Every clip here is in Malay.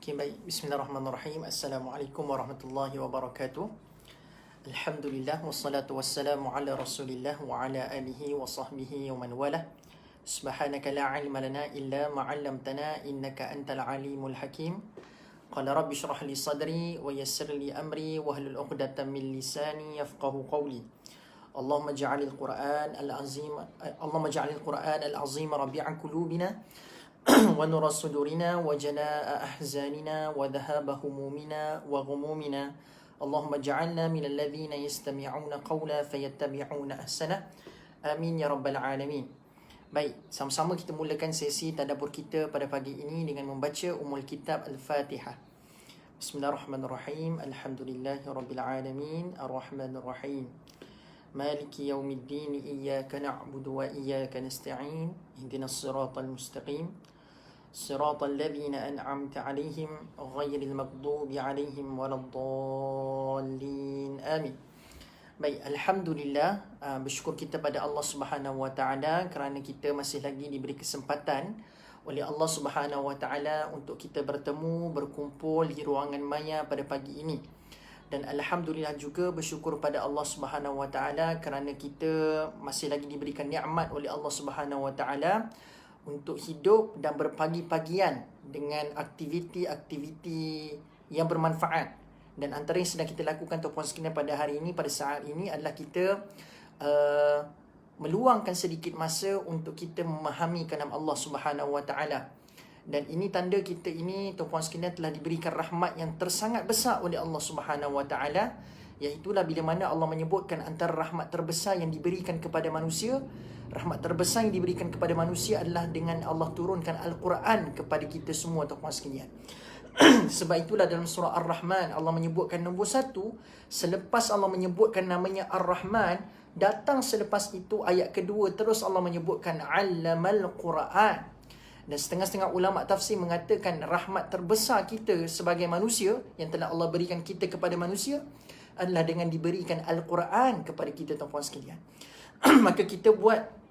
Okay, baik. Bismillahirrahmanirrahim. Assalamualaikum warahmatullahi wabarakatuh. Alhamdulillah wassalatu wassalamu ala Rasulillah wa ala alihi wa sahbihi wa man wala. Subhanaka la ilma lana illa ma 'allamtana innaka antal alimul hakim. Qala rabbi shrah li sadri wa yassir li amri wa hlul 'uqdatam min lisani yafqahu qawli. Allahumma ij'alil Qur'an al-azim Allahumma ij'alil Qur'an al-azim rabi'a qulubina ونور صدورنا وجلاء أحزاننا وذهاب همومنا وغمومنا اللهم اجعلنا من الذين يستمعون قولا فيتبعون أحسنه آمين يا رب العالمين. Baik, sama-sama kita mulakan sesi tadabbur kita pada pagi ini dengan membaca Ummul Kitab Al-Fatihah. Bismillahirrahmanirrahim. Alhamdulillahi rabbil alamin. Ar-Rahmanir Rahim. Maliki yaumiddin. Iyyaka na'budu wa iyyaka nasta'in. Ihdinas siratal mustaqim. Siratal ladzina an'amta 'alaihim ghairil maghdubi 'alaihim waladdallin. Amin. Baik, alhamdulillah, bersyukur kita pada Allah Subhanahu wa taala kerana kita masih lagi diberi kesempatan oleh Allah Subhanahu wa taala untuk kita bertemu, berkumpul di ruangan maya pada pagi ini. Dan alhamdulillah juga bersyukur pada Allah Subhanahu wa taala kerana kita masih lagi diberikan nikmat oleh Allah Subhanahu wa taala untuk hidup dan berpagi-pagian dengan aktiviti-aktiviti yang bermanfaat. Dan antara yang sedang kita lakukan tuan-puan sekalian pada hari ini, pada saat ini adalah kita meluangkan sedikit masa untuk kita memahami kalam Allah Subhanahu wa taala. Dan ini tanda kita ini tuan-puan sekalian telah diberikan rahmat yang tersangat besar oleh Allah Subhanahu wa taala, iaitulah bila mana Allah menyebutkan antara rahmat terbesar yang diberikan kepada manusia. Rahmat terbesar yang diberikan kepada manusia adalah dengan Allah turunkan Al-Quran kepada kita semua tuan-puan sekalian. Sebab itulah dalam surah Ar-Rahman Allah menyebutkan nombor 1. Selepas Allah menyebutkan namanya Ar-Rahman, datang selepas itu ayat kedua terus Allah menyebutkan Allamal Quran. Dan setengah-setengah ulama tafsir mengatakan rahmat terbesar kita sebagai manusia yang telah Allah berikan kita kepada manusia adalah dengan diberikan Al-Quran kepada kita tuan-puan sekalian. Maka kita buat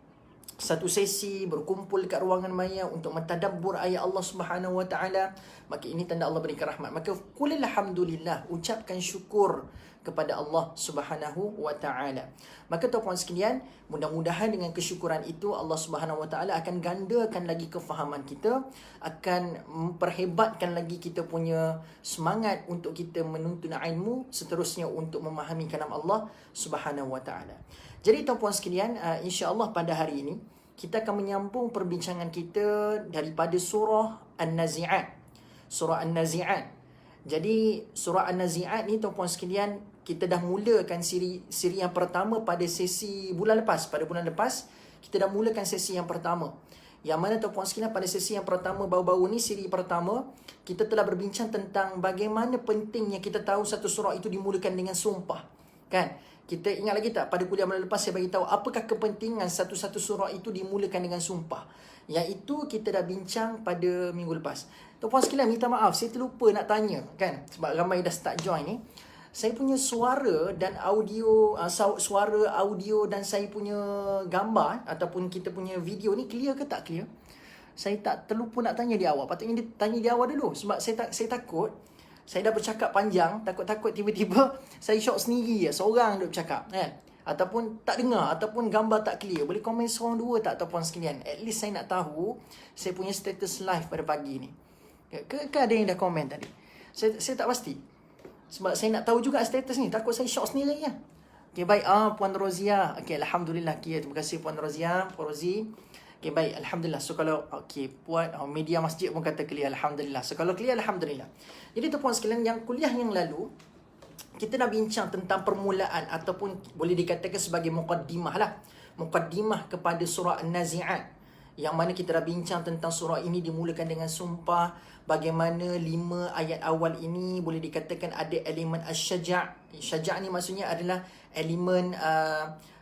satu sesi berkumpul dekat ruangan maya untuk mentadabbur ayat Allah Subhanahu wa taala, maka ini tanda Allah berikan rahmat. Maka qul alhamdulillah, ucapkan syukur kepada Allah Subhanahu wa taala. Maka tuan-puan sekalian, mudah-mudahan dengan kesyukuran itu Allah Subhanahu wa taala akan gandakan lagi kefahaman kita, akan memperhebatkan lagi kita punya semangat untuk kita menuntut ilmu, seterusnya untuk memahami kalam Allah Subhanahu wa taala. Jadi tuan-puan sekalian, insya-Allah pada hari ini kita akan menyambung perbincangan kita daripada surah An-Nazi'at. Surah An-Nazi'at. Jadi surah An-Nazi'at ni tuan-puan sekalian, kita dah mulakan siri yang pertama pada sesi bulan lepas. Pada bulan lepas kita dah mulakan sesi yang pertama. Yang mana tuan-puan sekalian, pada sesi yang pertama baru-baru ni, siri pertama, kita telah berbincang tentang bagaimana pentingnya kita tahu satu surah itu dimulakan dengan sumpah. Kan? Kita ingat lagi tak, pada kuliah bulan lepas saya bagi tahu apakah kepentingan satu-satu surah itu dimulakan dengan sumpah. Iaitu kita dah bincang pada minggu lepas. Tuan-puan sekalian, minta maaf, saya terlupa nak tanya kan, sebab ramai dah start join ni. Saya punya suara dan audio, suara audio dan saya punya gambar ataupun kita punya video ni clear ke tak clear? Saya tak terlupa nak tanya di awal. Patutnya tanya di awal dulu sebab saya takut. Saya dah bercakap panjang, takut-takut tiba-tiba saya shock sendiri ya, seorang duk bercakap kan. Ataupun tak dengar, ataupun gambar tak clear. Boleh komen seorang dua tak tuan-puan sekalian? At least saya nak tahu saya punya status live pada pagi ni. Ke ada yang dah komen tadi? Saya tak pasti. Sebab saya nak tahu juga status ni, takut saya shock sendiri ya. Okay, baik. Puan Rozia. Okay, alhamdulillah. Okay, terima kasih Puan Rozia, Puan Rozi. Okay, baik. Alhamdulillah. So, kalau Puan media masjid pun kata clear. Alhamdulillah. So, kalau clear, alhamdulillah. Jadi, tuan-puan sekalian, yang kuliah yang lalu, kita dah bincang tentang permulaan ataupun boleh dikatakan sebagai muqaddimah lah. Muqaddimah kepada surah An-Nazi'at. Yang mana kita dah bincang tentang surah ini dimulakan dengan sumpah. Bagaimana 5 ayat awal ini boleh dikatakan ada elemen asy-syaja'. Syaja' ni maksudnya adalah elemen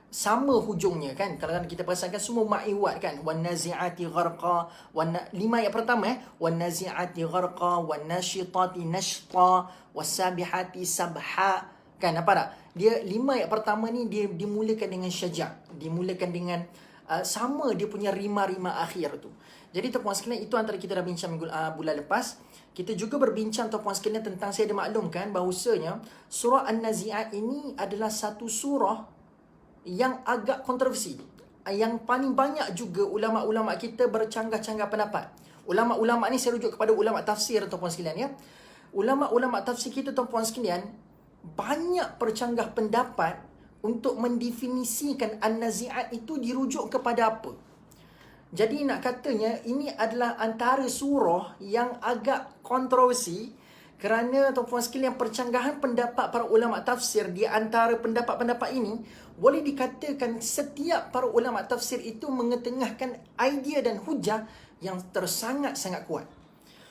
sama hujungnya kan. Kalau kita perasakan semua ma'iwat kan. Wan nazi'ati gharqa, 5 ayat pertama wan nazi'ati gharqa, wan nasyitati nashta, wasabihati sabha. Kan, nampak tak? Dia 5 ayat pertama ni dia dimulakan dengan syaja', dimulakan dengan sama dia punya rima-rima akhir tu. Jadi tuan-puan sekalian, itu antara kita dah bincang bulan lepas. Kita juga berbincang tuan-puan sekalian tentang, saya ada maklumkan bahawasanya surah An-Nazi'at ini adalah satu surah yang agak kontroversi. Yang paling banyak juga ulama-ulama kita bercanggah-canggah pendapat. Ulama-ulama ni saya rujuk kepada ulama tafsir tuan-puan sekalian ya. Ulama-ulama tafsir kita tuan-puan sekalian banyak percanggah pendapat untuk mendefinisikan An-Nazi'at itu dirujuk kepada apa. Jadi nak katanya ini adalah antara surah yang agak kontroversi kerana tuan-puan sekalian percanggahan pendapat para ulama tafsir di antara pendapat-pendapat ini boleh dikatakan setiap para ulama tafsir itu mengetengahkan idea dan hujah yang tersangat-sangat kuat.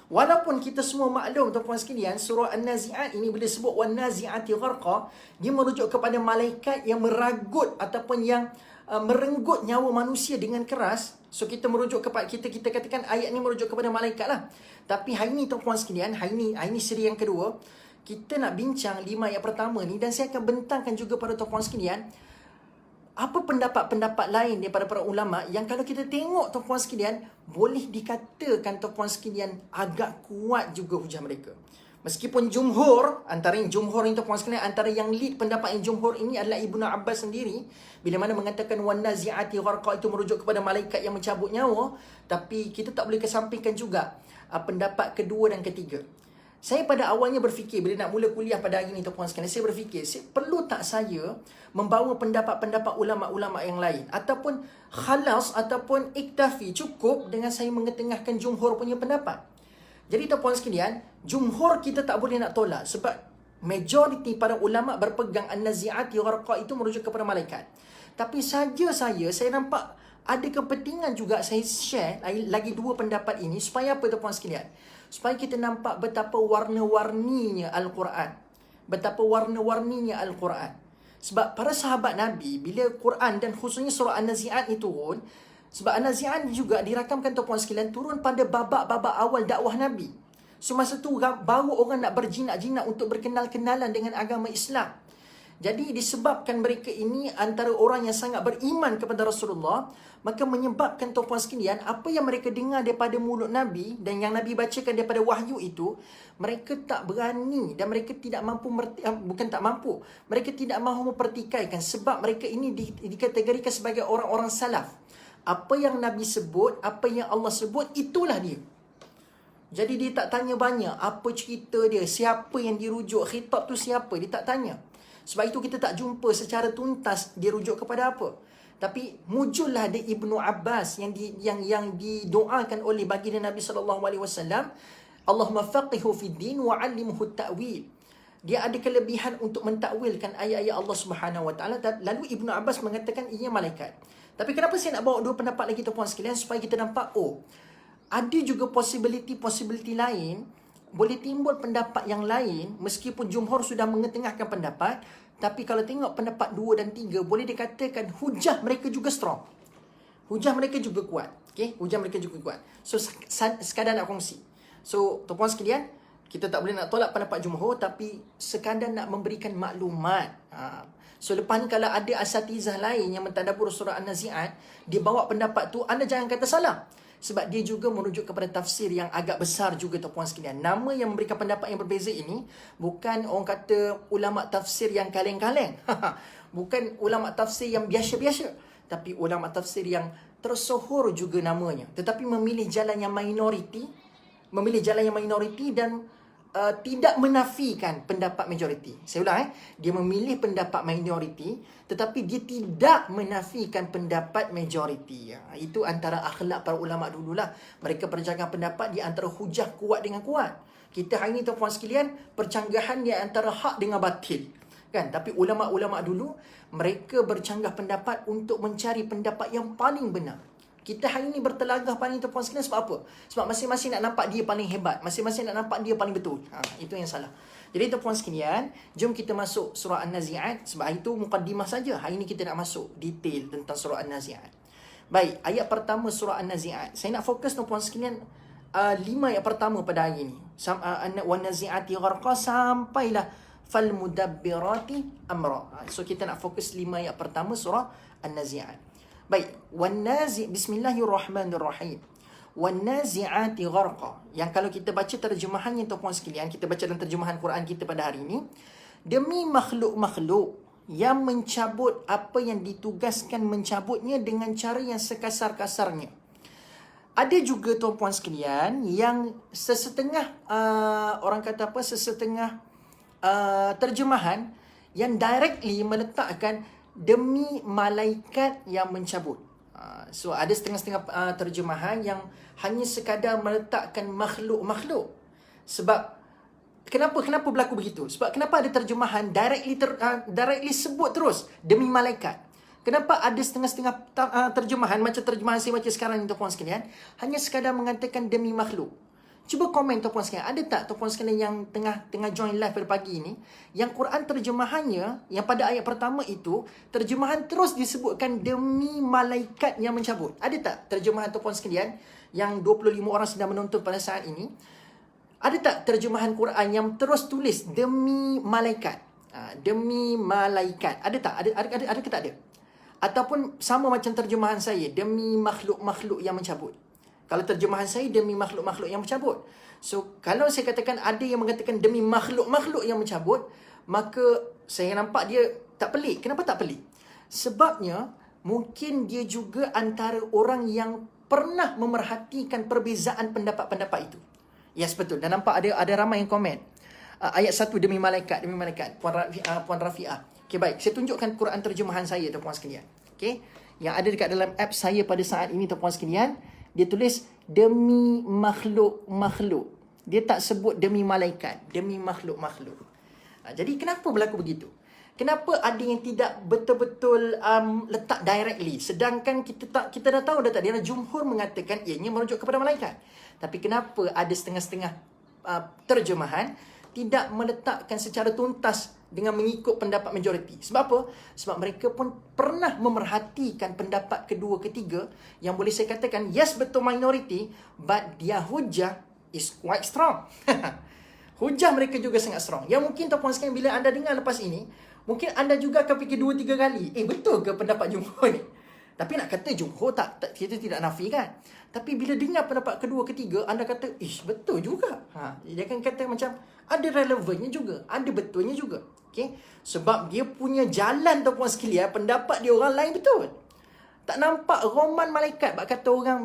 Walaupun kita semua maklum tuan-puan sekalian, surah An-Nazi'at ini bila sebut wan-nazi'ati gharqa, dia merujuk kepada malaikat yang meragut ataupun yang merenggut nyawa manusia dengan keras. So kita merujuk kepada kita katakan ayat ni merujuk kepada malaikat lah. Tapi hari ni tuan-puan sekalian, hari ni siri yang kedua, kita nak bincang 5 ayat pertama ni, dan saya akan bentangkan juga pada tuan-puan sekalian apa pendapat-pendapat lain daripada para ulama yang kalau kita tengok tuan-puan sekalian, boleh dikatakan tuan-puan sekalian agak kuat juga hujah mereka. Meskipun jumhur, antara yang jumhur ini tuan-puan sekalian, antara yang lead pendapat yang jumhur ini adalah Ibnu Abbas sendiri, bila mana mengatakan wan nazi'ati gharqa itu merujuk kepada malaikat yang mencabut nyawa. Tapi kita tak boleh kesampingkan juga pendapat kedua dan ketiga. Saya pada awalnya berfikir, bila nak mula kuliah pada hari ini tuan-puan sekalian, saya berfikir, perlu tak saya membawa pendapat-pendapat ulama-ulama yang lain, ataupun khalas ataupun iktafi, cukup dengan saya mengetengahkan jumhur punya pendapat. Jadi tuan-puan sekalian, jumhur kita tak boleh nak tolak sebab majoriti para ulama berpegang An-Nazi'ati gharqa itu merujuk kepada malaikat. Tapi saya nampak ada kepentingan juga saya share lagi dua pendapat ini supaya apa tuan-puan sekalian? Supaya kita nampak betapa warna-warninya Al-Quran. Betapa warna-warninya Al-Quran. Sebab para sahabat Nabi, bila Quran dan khususnya surah An-Nazi'at ni turun, sebab An-Nazi'at juga dirakamkan tuan-puan sekalian turun pada babak-babak awal dakwah Nabi. So masa tu baru orang nak berjinak-jinak untuk berkenal-kenalan dengan agama Islam. Jadi disebabkan mereka ini antara orang yang sangat beriman kepada Rasulullah, maka menyebabkan tuan-puan sekalian, apa yang mereka dengar daripada mulut Nabi dan yang Nabi bacakan daripada wahyu itu, mereka tak berani dan mereka tidak mampu, mereka tidak mahu mempertikaikan sebab mereka ini dikategorikan sebagai orang-orang salaf. Apa yang Nabi sebut, apa yang Allah sebut, itulah dia. Jadi dia tak tanya banyak apa cerita dia, siapa yang dirujuk, khitab tu siapa, dia tak tanya. Sebab itu kita tak jumpa secara tuntas dia rujuk kepada apa. Tapi muncullah ada Ibnu Abbas yang didoakan oleh baginda Nabi SAW, Allahumma faqihu fid din wa 'allimhu ta'wil. Dia ada kelebihan untuk mentakwilkan ayat-ayat Allah Subhanahu wa taala. Lalu Ibnu Abbas mengatakan ia malaikat. Tapi kenapa saya nak bawa dua pendapat lagi tuan-puan sekalian, supaya kita nampak ada juga possibility lain, boleh timbul pendapat yang lain meskipun jumhur sudah mengetengahkan pendapat. Tapi kalau tengok pendapat 2 dan 3, boleh dikatakan hujah mereka juga strong. Hujah mereka juga kuat. Okay? Hujah mereka juga kuat. So sekadar nak kongsi. So tuan-puan sekalian, kita tak boleh nak tolak pendapat jumhur, tapi sekadar nak memberikan maklumat. So lepas ni kalau ada asatizah lain yang mentadabbur surah An-Nazi'at, dia bawa pendapat tu, anda jangan kata salah. Sebab dia juga merujuk kepada tafsir yang agak besar juga tuan-puan sekalian. Nama yang memberikan pendapat yang berbeza ini bukan orang kata ulama tafsir yang kaleng-kaleng. Bukan ulama tafsir yang biasa-biasa. Tapi ulama tafsir yang tersohor juga namanya. Tetapi memilih jalan yang minoriti. Dan tidak menafikan pendapat majoriti. Saya ulang dia memilih pendapat minoriti tetapi dia tidak menafikan pendapat majoriti. Itu antara akhlak para ulama dululah. Mereka percanggahan pendapat di antara hujah kuat dengan kuat. Kita hari ini tuan-puan sekalian, percanggahan di antara hak dengan batil. Kan? Tapi ulama-ulama dulu mereka bercanggah pendapat untuk mencari pendapat yang paling benar. Kita hari ini bertelagah paling tuan-puan sekalian sebab apa? Sebab masing-masing nak nampak dia paling hebat. Masing-masing nak nampak dia paling betul. Itu yang salah. Jadi tuan-puan sekalian, jom kita masuk surah An-Nazi'at. Sebab itu mukaddimah saja. Hari ini kita nak masuk detail tentang surah An-Nazi'at. Baik, ayat pertama surah An-Nazi'at. Saya nak fokus tuan-puan sekalian 5 ayat pertama pada hari ini. Wan-nazi'ati gharqa sampailah falmudabbirati amra. So kita nak fokus 5 ayat pertama surah An-Nazi'at. Baik, bismillahirrahmanirrahim. Wan-nazi'ati gharqa. Yang kalau kita baca terjemahannya tuan-puan sekalian, kita baca dalam terjemahan Quran kita pada hari ini, demi makhluk-makhluk yang mencabut apa yang ditugaskan mencabutnya dengan cara yang sekasar-kasarnya. Ada juga tuan-puan sekalian yang sesetengah orang kata apa, sesetengah terjemahan yang directly meletakkan demi malaikat yang mencabut. So ada setengah-setengah terjemahan yang hanya sekadar meletakkan makhluk-makhluk. Sebab kenapa berlaku begitu? Sebab kenapa ada terjemahan directly sebut terus demi malaikat? Kenapa ada setengah-setengah terjemahan macam terjemahan saya baca sekarang ni tuan-puan sekalian hanya sekadar mengatakan demi makhluk? Cuba komen tuan-puan sekalian, ada tak tuan-puan sekalian yang tengah join live pada pagi ini, yang Quran terjemahannya yang pada ayat pertama itu terjemahan terus disebutkan demi malaikat yang mencabut? Ada tak terjemahan tuan-puan sekalian yang 25 orang sedang menonton pada saat ini? Ada tak terjemahan Quran yang terus tulis demi malaikat? Demi malaikat. Ada tak? Ada ke tak ada? Ataupun sama macam terjemahan saya, demi makhluk-makhluk yang mencabut. Kalau terjemahan saya, demi makhluk-makhluk yang mencabut. So, kalau saya katakan ada yang mengatakan demi makhluk-makhluk yang mencabut, maka saya nampak dia tak pelik. Kenapa tak pelik? Sebabnya, mungkin dia juga antara orang yang pernah memerhatikan perbezaan pendapat-pendapat itu. Yes, betul. Dan nampak ada ramai yang komen. Ayat 1, demi malaikat, demi malaikat. Puan Rafi'ah. Okay, baik. Saya tunjukkan Quran terjemahan saya, tuan-puan sekalian. Okay. Yang ada dekat dalam app saya pada saat ini, tuan-puan sekalian. Dia tulis demi makhluk-makhluk. Dia tak sebut demi malaikat. Demi makhluk-makhluk. Jadi kenapa berlaku begitu? Kenapa ada yang tidak betul-betul letak directly? Sedangkan kita dah tahu dah tadi, jumhur mengatakan ianya merujuk kepada malaikat. Tapi kenapa ada setengah-setengah terjemahan tidak meletakkan secara tuntas dengan mengikut pendapat majoriti? Sebab apa? Sebab mereka pun pernah memerhatikan pendapat kedua, ketiga yang boleh saya katakan yes, betul minority, but dia hujah is quite strong. Hujah mereka juga sangat strong. Yang mungkin tuan-puan sekalian, bila anda dengar lepas ini, mungkin anda juga akan fikir 2-3 kali, betul ke pendapat jumhur ni? Tapi nak kata jumhur kita tidak nafikan. Tapi bila dengar pendapat kedua, ketiga, anda kata, betul juga. Dia akan kata macam, ada relevannya juga. Ada betulnya juga. Okay? Sebab dia punya jalan, tuan-puan sekalian, pendapat dia orang lain betul. Tak nampak roman malaikat, bak kata orang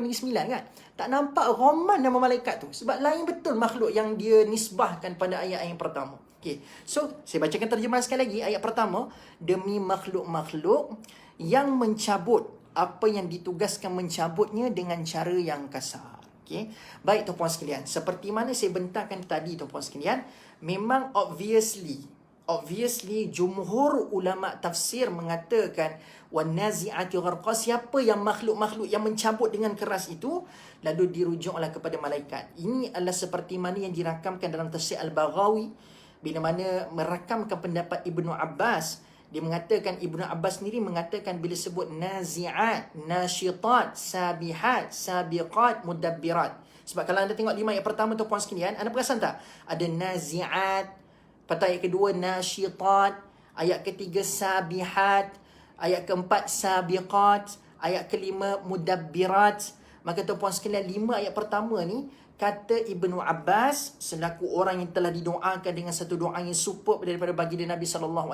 Negeri Sembilan kan. Tak nampak roman nama malaikat tu. Sebab lain betul makhluk yang dia nisbahkan pada ayat yang pertama. Okay. So, saya bacakan terjemahan sekali lagi. Ayat pertama, demi makhluk-makhluk yang mencabut apa yang ditugaskan mencabutnya dengan cara yang kasar. Okay. Baik tuan-puan sekalian, seperti mana saya bentangkan tadi tuan-puan sekalian, memang obviously jumhur ulama tafsir mengatakan wan-nazi'ati gharqa, siapa yang makhluk-makhluk yang mencabut dengan keras itu, lalu dirujuklah kepada malaikat. Ini adalah seperti mana yang dirakamkan dalam tafsir Al-Baghawi, bila mana merakamkan pendapat Ibnu Abbas. Dia mengatakan, Ibnu Abbas sendiri mengatakan bila sebut nazi'at, nasyitat, sabihat, sabiqat, mudabbirat. Sebab kalau anda tengok 5 ayat pertama tu puan sekalian, anda perasan tak? Ada nazi'at, pada ayat kedua nasyitat, ayat ketiga sabihat, ayat keempat sabiqat, ayat kelima mudabbirat. Maka tu puan sekalian, 5 ayat pertama ni, kata Ibnu Abbas selaku orang yang telah didoakan dengan satu doa yang superb daripada baginda Nabi SAW,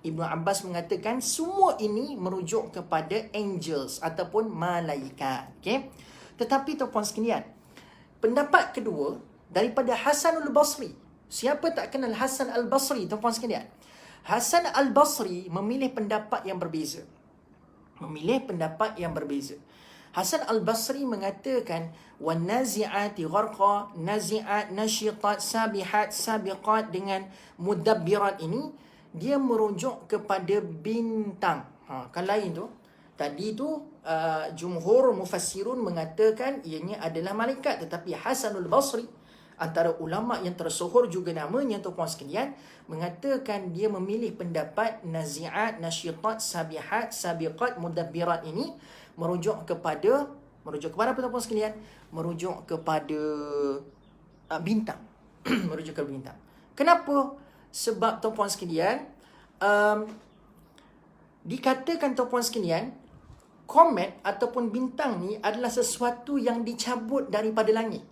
Ibnu Abbas mengatakan semua ini merujuk kepada angels ataupun malaikat. Okay? Tetapi tuan-puan sekalian, pendapat kedua daripada Hasan al-Basri. Siapa tak kenal Hasan al-Basri, tuan-puan sekalian? Hasan al-Basri memilih pendapat yang berbeza. Hasan al-Basri mengatakan wan-nazi'ati gharqa, nazi'at, nasyitat, sabihat, sabiqat dengan mudabbirat ini dia merujuk kepada bintang. Kan lain tu. Tadi tu jumhur mufassirun mengatakan ianya adalah malaikat, tetapi Hasan al-Basri antara ulama yang tersohor juga namanya tuan-puan sekalian mengatakan dia memilih pendapat nazi'at, nasyitat, sabihat, sabiqat, mudabbirat ini merujuk kepada apa tuan-puan sekalian? Merujuk kepada bintang. Merujuk kepada bintang. Kenapa? Sebab tuan-puan sekalian, dikatakan tuan-puan sekalian, komet ataupun bintang ni adalah sesuatu yang dicabut daripada langit.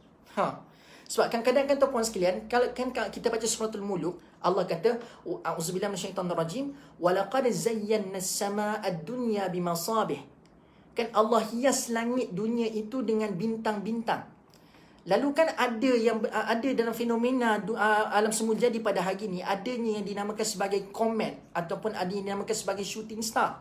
Sebab kadang-kadang kan tuan-puan sekalian, kalau kan kita baca suratul Muluk, Allah kata, a'udzubillahi minasyaitonirrajim, wa laqad zayyana as-samaa'a ad-dunya bimasabih. Kan Allah hias langit dunia itu dengan bintang-bintang. Lalu kan ada dalam fenomena alam semula jadi pada hari ini, adanya yang dinamakan sebagai komet ataupun ada yang dinamakan sebagai shooting star.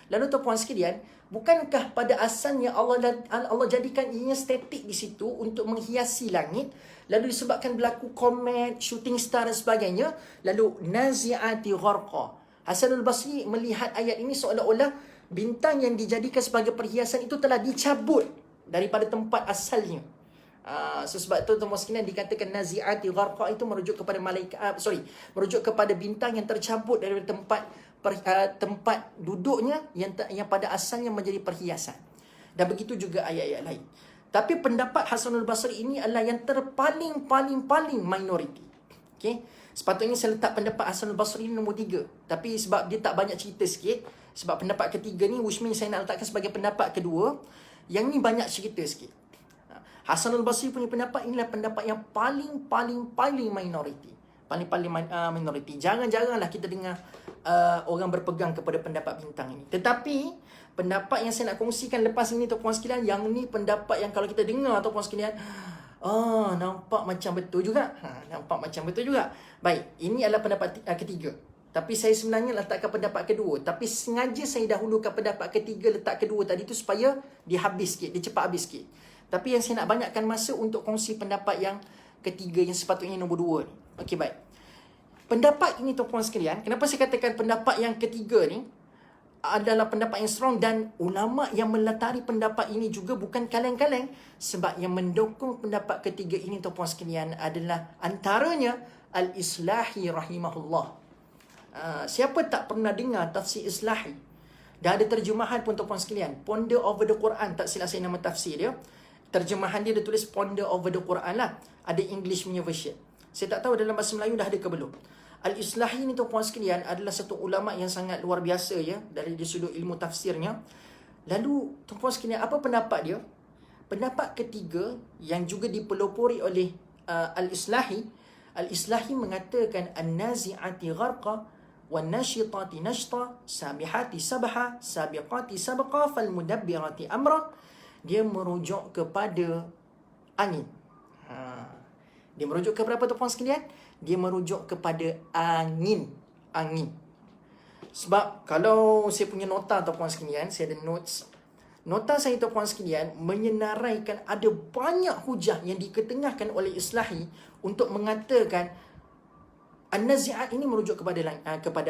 Lalu tuan-puan sekalian, bukankah pada asalnya Allah jadikan ianya statik di situ untuk menghiasi langit, lalu disebabkan berlaku komet, shooting star dan sebagainya, lalu nazi'ati gharqa. Hasanul Basri melihat ayat ini seolah-olah bintang yang dijadikan sebagai perhiasan itu telah dicabut daripada tempat asalnya. Sebab itu tuan-tuan sekalian dikatakan nazi'ati gharqa itu merujuk kepada merujuk kepada bintang yang tercabut dari tempat duduknya yang pada asalnya menjadi perhiasan. Dan begitu juga ayat-ayat lain. Tapi pendapat Hasanul Basri ini adalah yang paling minoriti. Okey. Sepatutnya saya letak pendapat Hasanul Basri ini nombor 3. Tapi sebab dia tak banyak cerita sikit, sebab pendapat ketiga ni which means saya nak letakkan sebagai pendapat kedua, yang ni banyak cerita sikit. Hasanul Basri punya pendapat inilah pendapat yang paling minoriti. Minoriti. Jarang-jaranglah kita dengar orang berpegang kepada pendapat bintang ini. Tetapi pendapat yang saya nak kongsikan lepas ini tuan-puan sekalian, yang ni pendapat yang kalau kita dengar tuan-puan sekalian, nampak macam betul juga. Baik, ini adalah pendapat ketiga. Tapi saya sebenarnya letakkan pendapat kedua. Tapi sengaja saya dahulukan pendapat ketiga, letak kedua tadi tu supaya dia cepat habis sikit. Tapi yang saya nak banyakkan masa untuk kongsi pendapat yang ketiga yang sepatutnya nombor 2 ni. Okey, baik. Pendapat ini tuan-puan sekalian, kenapa saya katakan pendapat yang ketiga ni adalah pendapat yang strong, dan ulama yang melatari pendapat ini juga bukan kaleng-kaleng, sebab yang mendukung pendapat ketiga ini tuan-puan sekalian adalah antaranya Al-Islahi rahimahullah. Siapa tak pernah dengar tafsir Islahi? Dah ada terjemahan pun tuan-puan sekalian, Ponder over the Quran, tak silap saya nama tafsir dia. Terjemahan dia tulis Ponder over the Quran lah. Ada English punya version. Saya tak tahu dalam bahasa Melayu dah ada ke belum. Al-Islahi ni tuan-puan sekalian adalah satu ulama yang sangat luar biasa ya, dari sudut ilmu tafsirnya. Lalu tuan-puan sekalian, apa pendapat dia? Pendapat ketiga yang juga dipelopori oleh Al-Islahi. Al-Islahi mengatakan an-nazi'ati gharqa wan nashitati nashta sabihati sabha sabiqati sabqa fal mudabbirati amra. Dia merujuk kepada angin. Dia merujuk kepada apa tuan-puan sekalian? Dia merujuk kepada angin. Sebab kalau saya punya nota tuan-puan sekalian, saya ada notes. Nota saya tuan-puan sekalian menyenaraikan ada banyak hujah yang diketengahkan oleh Islahi untuk mengatakan an-nazi'at ini merujuk kepada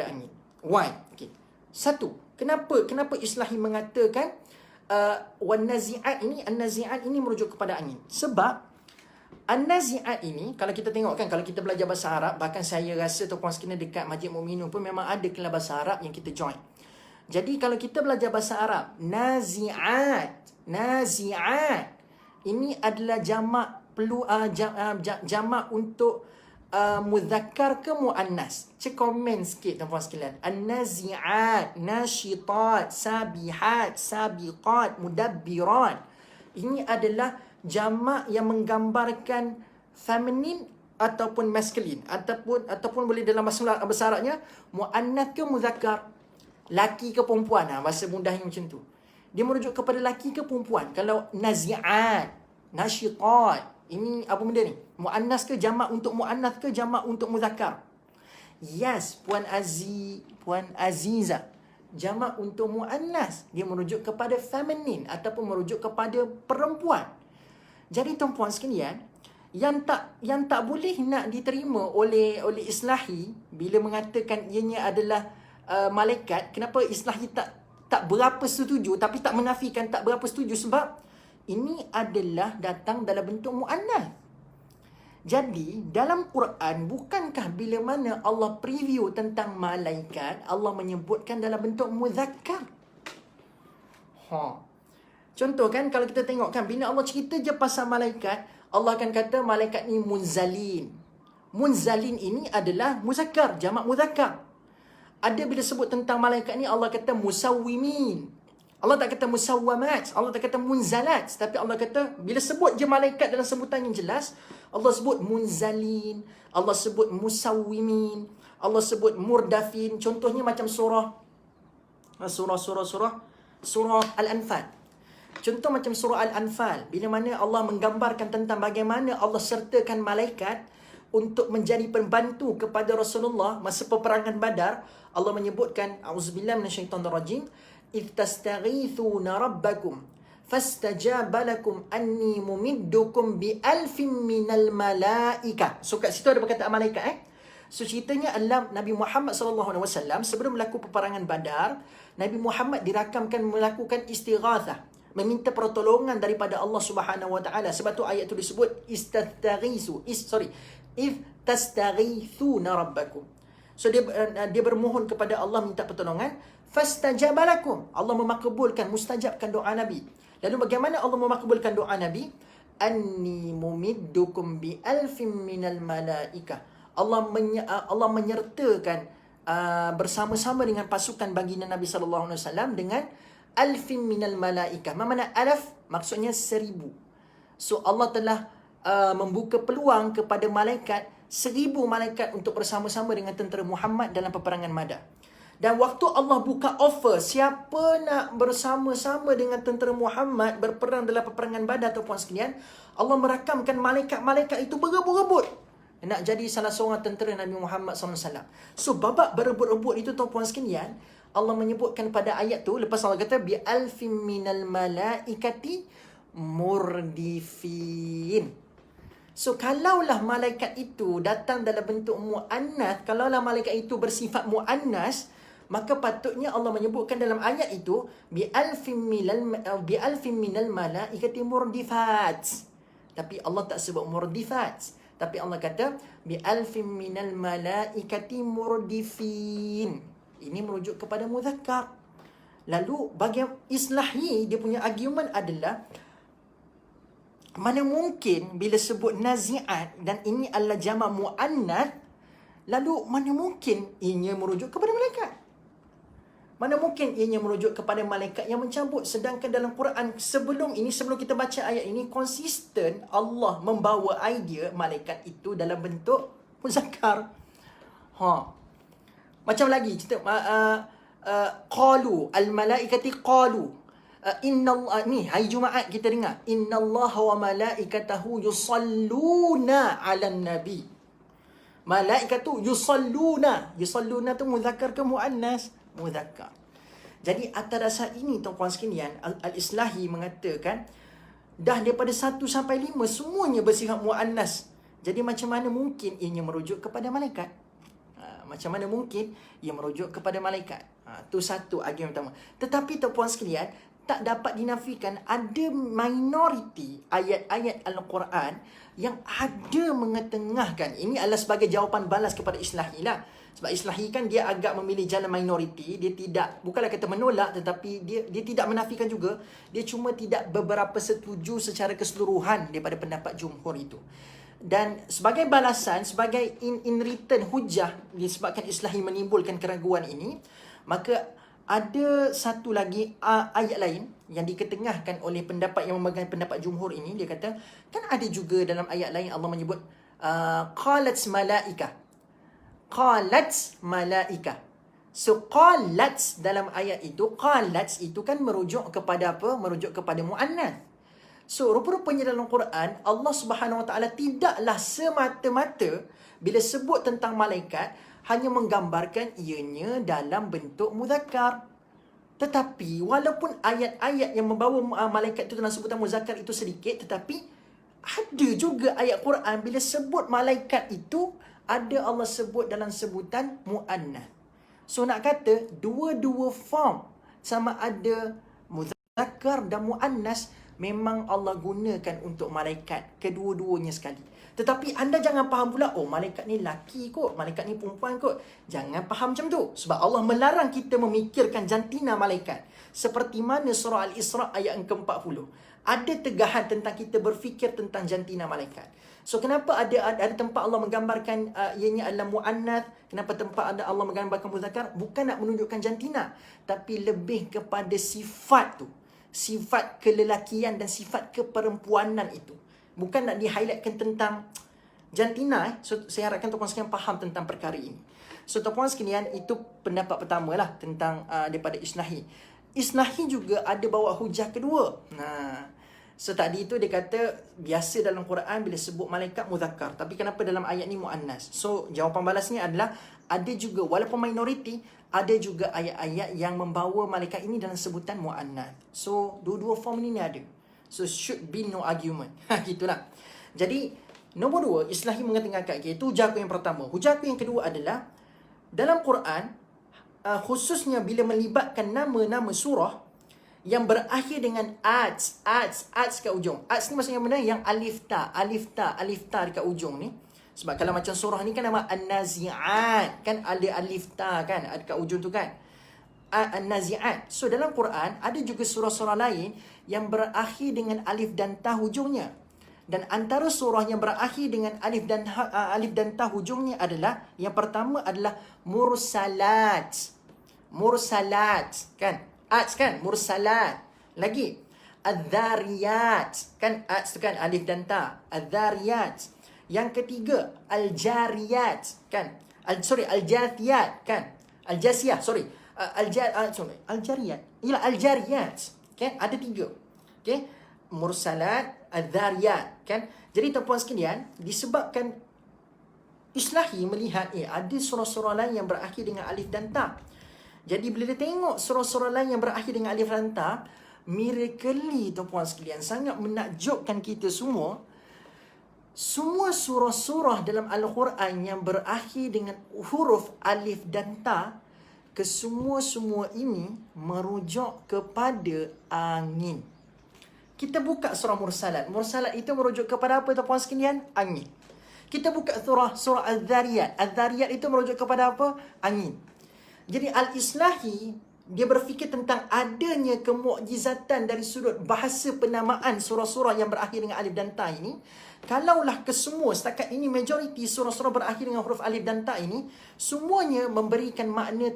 angin. Why? Okay. Satu, kenapa Islahi mengatakan an-nazi'at ini merujuk kepada angin? Sebab an-nazi'at ini, kalau kita tengok kan, kalau kita belajar bahasa Arab, bahkan saya rasa tuan-puan sekalian dekat Masjid Mukminun pun memang ada kelas bahasa Arab yang kita join. Jadi kalau kita belajar bahasa Arab, nazi'at ini adalah jamak untuk muzakkar ke muannas. Cek komen sikit tuan-puan sekalian. An-nazi'at, nashitat, sabihat, sabiqat, mudabbirat. Ini adalah jamak yang menggambarkan feminin ataupun masculine, ataupun boleh dalam bahasa Arabnya muannas ke muzakkar, laki ke perempuan. Bahasa mudahnya macam tu. Dia merujuk kepada laki ke perempuan. Kalau nazi'at, nashitat, ini apa benda ni? Muannas ke jamak untuk muannas ke jamak untuk muzakkar? Yes, Puan Aziza. Jamak untuk muannas. Dia merujuk kepada feminin ataupun merujuk kepada perempuan. Jadi tuan-puan sekalian, yang tak boleh nak diterima oleh Islahi bila mengatakan ianya adalah malaikat, kenapa Islahi tak berapa setuju, tapi tak menafikan tak berapa setuju, sebab ini adalah datang dalam bentuk muannas. Jadi dalam Quran, bukankah bila mana Allah preview tentang malaikat, Allah menyebutkan dalam bentuk muzakkar? Contoh kan, kalau kita tengok kan, bila Allah cerita je pasal malaikat, Allah akan kata malaikat ni munzalin. Munzalin ini adalah muzakkar, jamak muzakkar. Ada bila sebut tentang malaikat ni, Allah kata musawwimin. Allah tak kata musawwamat, Allah tak kata munzalat, tapi Allah kata bila sebut je malaikat dalam sebutan yang jelas, Allah sebut munzalin, Allah sebut musawwimin, Allah sebut murdafin. Contohnya macam surah Al-Anfal. Contoh macam surah Al-Anfal, bila mana Allah menggambarkan tentang bagaimana Allah sertakan malaikat untuk menjadi pembantu kepada Rasulullah masa peperangan Badar. Allah menyebutkan, auzubillahi minasyaitonirrajim, إذ تستغيثون ربكم فاستجاب لكم أني ممدكم بألف من الملائكة. So kat situ ada perkataan malaikat. So ceritanya adalah Nabi Muhammad SAW sebelum berlaku peperangan Badar, Nabi Muhammad dirakamkan melakukan istighathah, meminta pertolongan daripada Allah Subhanahu Wa Taala. Sebab tu ayat tu disebut إذ تستغيثون ربكم. So dia bermohon kepada Allah, minta pertolongan. Fastajaba lakum, Allah memakbulkan, mustajabkan doa Nabi. Lalu bagaimana Allah memakbulkan doa Nabi? Anni mumiddukum bi alfin minal malaika. Allah menyertakan bersama-sama dengan pasukan baginda Nabi sallallahu alaihi wasallam dengan alfin minal malaika. Apa makna alaf? Maksudnya 1000. So Allah telah membuka peluang kepada malaikat, 1000 malaikat untuk bersama-sama dengan tentera Muhammad dalam peperangan Badar. Dan waktu Allah buka offer, siapa nak bersama-sama dengan tentera Muhammad berperang dalam peperangan Badar, tuan-puan sekalian, Allah merakamkan malaikat-malaikat itu berebut-rebut nak jadi salah seorang tentera Nabi Muhammad SAW. So babak berebut-rebut itu, tuan-puan sekalian, Allah menyebutkan pada ayat tu, lepas Allah kata bi alfin minal malaikati murdifin. So kalaulah malaikat itu datang dalam bentuk muannas, kalaulah malaikat itu bersifat muannas, maka patutnya Allah menyebutkan dalam ayat itu bi alfin minal malaikati murdifat. Tapi Allah tak sebut murdifat, tapi Allah kata bi alfin minal malaikati murdifin. Ini merujuk kepada muzakkar. Lalu bagi Islahi, dia punya argument adalah, mana mungkin bila sebut nazi'at dan ini adalah jamak muannas, lalu mana mungkin ianya merujuk kepada malaikat? Mana mungkin ianya merujuk kepada malaikat yang mencabut? Sedangkan dalam Quran sebelum kita baca ayat ini, konsisten Allah membawa idea malaikat itu dalam bentuk muzakkar. Macam lagi kita qalu al-malaikati qalu ni hari Jumaat kita dengar innallaha wa malaikatahu yusalluna 'alan nabi. Malaikat tu yusalluna tu muzakkar ke muannas? Muzakkar. Jadi atas dasar ini, tuan-puan sekalian, Al-Islahi mengatakan dah daripada 1 sampai 5 semuanya bersifat muannas. Jadi macam mana mungkin ianya merujuk kepada malaikat? Macam mana mungkin ia merujuk kepada malaikat? Tu satu argument pertama. Tetapi tuan-puan sekalian, tak dapat dinafikan ada minoriti ayat-ayat Al-Quran yang ada mengetengahkan. Ini adalah sebagai jawapan balas kepada Islahi lah. Sebab Islahi kan dia agak memilih jalan minoriti. Dia tidak, bukanlah kata menolak, tetapi dia tidak menafikan juga. Dia cuma tidak beberapa setuju secara keseluruhan daripada pendapat jumhur itu. Dan sebagai balasan, sebagai in return hujah disebabkan Islahi menimbulkan keraguan ini, maka ada satu lagi ayat lain yang diketengahkan oleh pendapat yang memegang pendapat jumhur ini. Dia kata, kan ada juga dalam ayat lain Allah menyebut qalat malaika. So qalat dalam ayat itu, qalat itu kan merujuk kepada apa? Merujuk kepada muannas. So rupa-rupanya dalam Quran Allah Subhanahu Wa Taala tidaklah semata-mata bila sebut tentang malaikat hanya menggambarkan ianya dalam bentuk muzakkar. Tetapi walaupun ayat-ayat yang membawa malaikat itu dalam sebutan muzakkar itu sedikit, tetapi ada juga ayat Quran bila sebut malaikat itu ada Allah sebut dalam sebutan muannas. So nak kata dua-dua form sama ada muzakkar dan muannas memang Allah gunakan untuk malaikat kedua-duanya sekali. Tetapi anda jangan faham pula, oh malaikat ni laki kot, malaikat ni perempuan kot. Jangan faham macam tu. Sebab Allah melarang kita memikirkan jantina malaikat. Seperti mana surah Al-Isra ayat yang ke-40. Ada tegahan tentang kita berfikir tentang jantina malaikat. So kenapa ada tempat Allah menggambarkan ianya adalah mu'annath, kenapa tempat Allah menggambarkan muzakkar? Bukan nak menunjukkan jantina, tapi lebih kepada sifat tu. Sifat kelelakian dan sifat keperempuanan itu. Bukan nak di-highlightkan tentang jantina. So saya harapkan tuan-tuan sekalian faham tentang perkara ini. So tuan-tuan sekalian, itu pendapat pertama lah tentang daripada Islahi. Islahi juga ada bawa hujah kedua. So tadi itu dia kata biasa dalam Quran bila sebut malaikat muzakkar, tapi kenapa dalam ayat ni muannas? So jawapan balasnya adalah ada juga, walaupun minoriti, ada juga ayat-ayat yang membawa malaikat ini dalam sebutan muannas. So dua-dua form ini ada. So should be no argument. Gitulah. Jadi nombor dua, Islahi mengatakan itu hujah aku yang pertama. Hujah aku yang kedua adalah dalam Quran, khususnya bila melibatkan nama-nama surah yang berakhir dengan ats kat ujung. Ats ni maksudnya benda yang alif ta dekat ujung ni. Sebab kalau macam surah ni kan nama An-Nazi'at, kan ada alif ta kan dekat ujung tu kan. An-Nazi'at. So dalam Quran ada juga surah-surah lain yang berakhir dengan alif dan ta hujungnya. Dan antara surah yang berakhir dengan alif dan ta hujungnya adalah, yang pertama adalah Mursalat. Mursalat kan? Ats kan? Mursalat. Lagi Adz-Dzariyat kan? Ats tu kan alif dan ta. Adz-Dzariyat. Yang ketiga Al-Jariyat kan? Al-Jathiyat kan? Al-Jasiyah, Al-Jariyat. Ialah Al-Jariyat kan? Ada tiga. Okay? Mursalat, Adz-Dzariyat kan? Jadi tuan-puan sekalian, disebabkan Islahi melihat ada surah-surah lain yang berakhir dengan alif dan ta. Jadi bila dia tengok surah-surah lain yang berakhir dengan alif dan ta, miraculously tuan-puan sekalian, sangat menakjubkan kita semua. Semua surah-surah dalam Al-Quran yang berakhir dengan huruf alif dan ta, kesemua-semua ini merujuk kepada angin. Kita buka surah Mursalat. Mursalat itu merujuk kepada apa tuan-puan sekalian? Angin. Kita buka surah Al-Dzariyat. Al-Dzariyat itu merujuk kepada apa? Angin. Jadi Al-Islahi, dia berfikir tentang adanya kemukjizatan dari sudut bahasa penamaan surah-surah yang berakhir dengan alif dan ta ini. Kalaulah kesemua setakat ini majoriti surah-surah berakhir dengan huruf alif dan ta ini, semuanya memberikan makna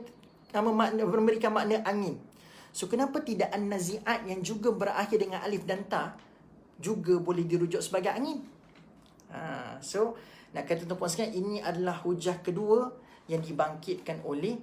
angin. So kenapa tidak An-Nazi'at yang juga berakhir dengan alif dan ta juga boleh dirujuk sebagai angin? So nak kata tuan-puan sekalian, ini adalah hujah kedua yang dibangkitkan oleh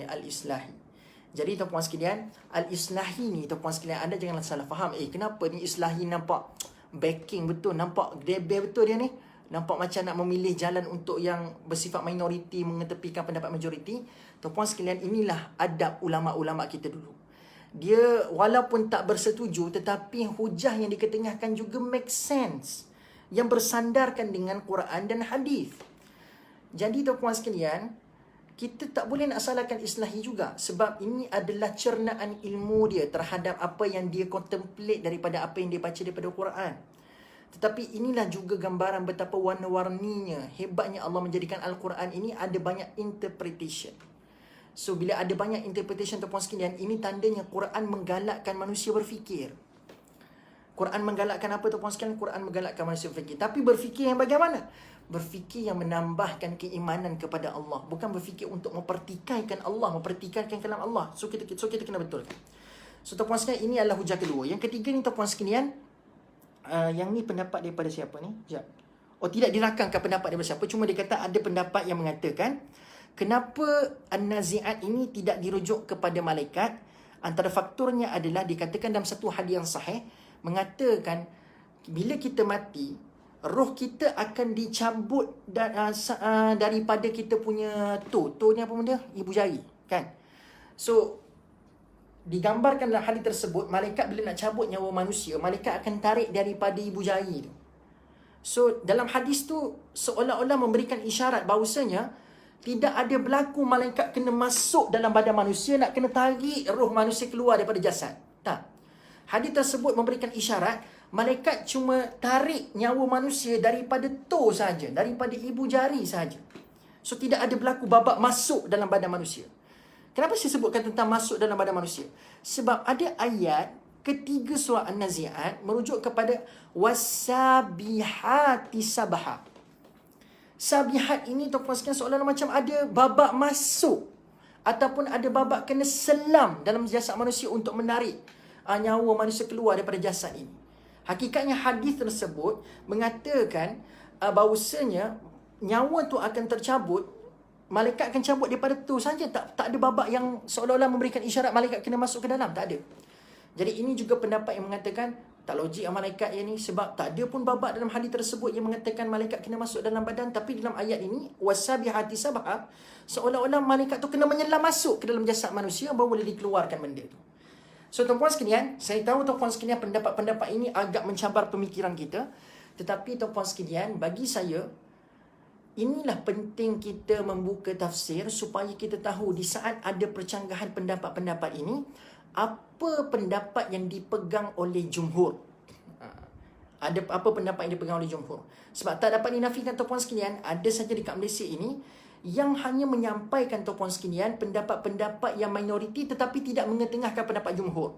Al-Islahi. Jadi tuan-puan sekalian, Al-Islahi ni tuan-puan sekalian, anda janganlah salah faham. Kenapa ni Islahi nampak backing betul, nampak debel betul dia ni? Nampak macam nak memilih jalan untuk yang bersifat minoriti, mengetepikan pendapat majoriti. Tuan-puan sekalian, inilah adab ulama-ulama kita dulu. Dia walaupun tak bersetuju, tetapi hujah yang diketengahkan juga make sense, yang bersandarkan dengan Quran dan hadis. Jadi tuan-puan sekalian, kita tak boleh nak salahkan Islahi juga, sebab ini adalah cernaan ilmu dia terhadap apa yang dia contemplate daripada apa yang dia baca daripada Quran. Tetapi inilah juga gambaran betapa warna-warninya, hebatnya Allah menjadikan Al-Quran ini ada banyak interpretation. So bila ada banyak interpretation tuan-puan sekalian, ini tandanya Quran menggalakkan manusia berfikir. Quran menggalakkan apa tuan-puan sekalian? Quran menggalakkan manusia berfikir. Tapi berfikir yang bagaimana? Berfikir yang menambahkan keimanan kepada Allah, bukan berfikir untuk mempertikaikan Allah, mempertikaikan kalam Allah. So kita kena betulkan. So tuan-puan sekalian, ini adalah hujah kedua. Yang ketiga ni tuan-puan sekalian, yang ni pendapat daripada siapa ni? Sekejap. Oh, tidak dirakamkan pendapat daripada siapa, cuma dia kata ada pendapat yang mengatakan kenapa An-Nazi'at ini tidak dirujuk kepada malaikat. Antara faktornya adalah dikatakan dalam satu hadis yang sahih, mengatakan bila kita mati, roh kita akan dicabut daripada kita punya tu ni apa benda? Ibu jari kan. So digambarkan dalam hadis tersebut, malaikat bila nak cabut nyawa manusia, malaikat akan tarik daripada ibu jari tu. So dalam hadis tu seolah-olah memberikan isyarat bahawasanya tidak ada berlaku malaikat kena masuk dalam badan manusia nak kena tarik roh manusia keluar daripada jasad. Tak. Hadis tersebut memberikan isyarat malaikat cuma tarik nyawa manusia daripada toe saja, daripada ibu jari saja. So tidak ada berlaku babak masuk dalam badan manusia. Kenapa saya sebutkan tentang masuk dalam badan manusia? Sebab ada ayat ketiga surah An-Nazi'at merujuk kepada wasabihati sabaha. Sabihat ini tuan-tuan sekalian seolah-olah macam ada babak masuk ataupun ada babak kena selam dalam jasad manusia untuk menarik nyawa manusia keluar daripada jasad ini. Hakikatnya hadis tersebut mengatakan bahawasanya nyawa tu akan tercabut, malaikat akan cabut daripada tu saja, tak ada babak yang seolah-olah memberikan isyarat malaikat kena masuk ke dalam, tak ada. Jadi ini juga pendapat yang mengatakan tak logik malaikat yang ni, sebab tak ada pun babak dalam hadis tersebut yang mengatakan malaikat kena masuk dalam badan. Tapi dalam ayat ini wasabihati sabah, seolah-olah malaikat tu kena menyelam masuk ke dalam jasad manusia baru boleh dikeluarkan benda tu. So tuan-puan sekalian, saya tahu tuan-puan sekalian pendapat-pendapat ini agak mencabar pemikiran kita, tetapi tuan-puan sekalian, bagi saya inilah penting kita membuka tafsir supaya kita tahu di saat ada percanggahan pendapat-pendapat ini, apa pendapat yang dipegang oleh jumhur. Ada apa pendapat yang dipegang oleh jumhur. Sebab tak dapat dinafikan tuan-puan sekalian, ada saja dekat Malaysia ini yang hanya menyampaikan tuan-puan sekalian pendapat-pendapat yang minoriti tetapi tidak mengetengahkan pendapat jumhur.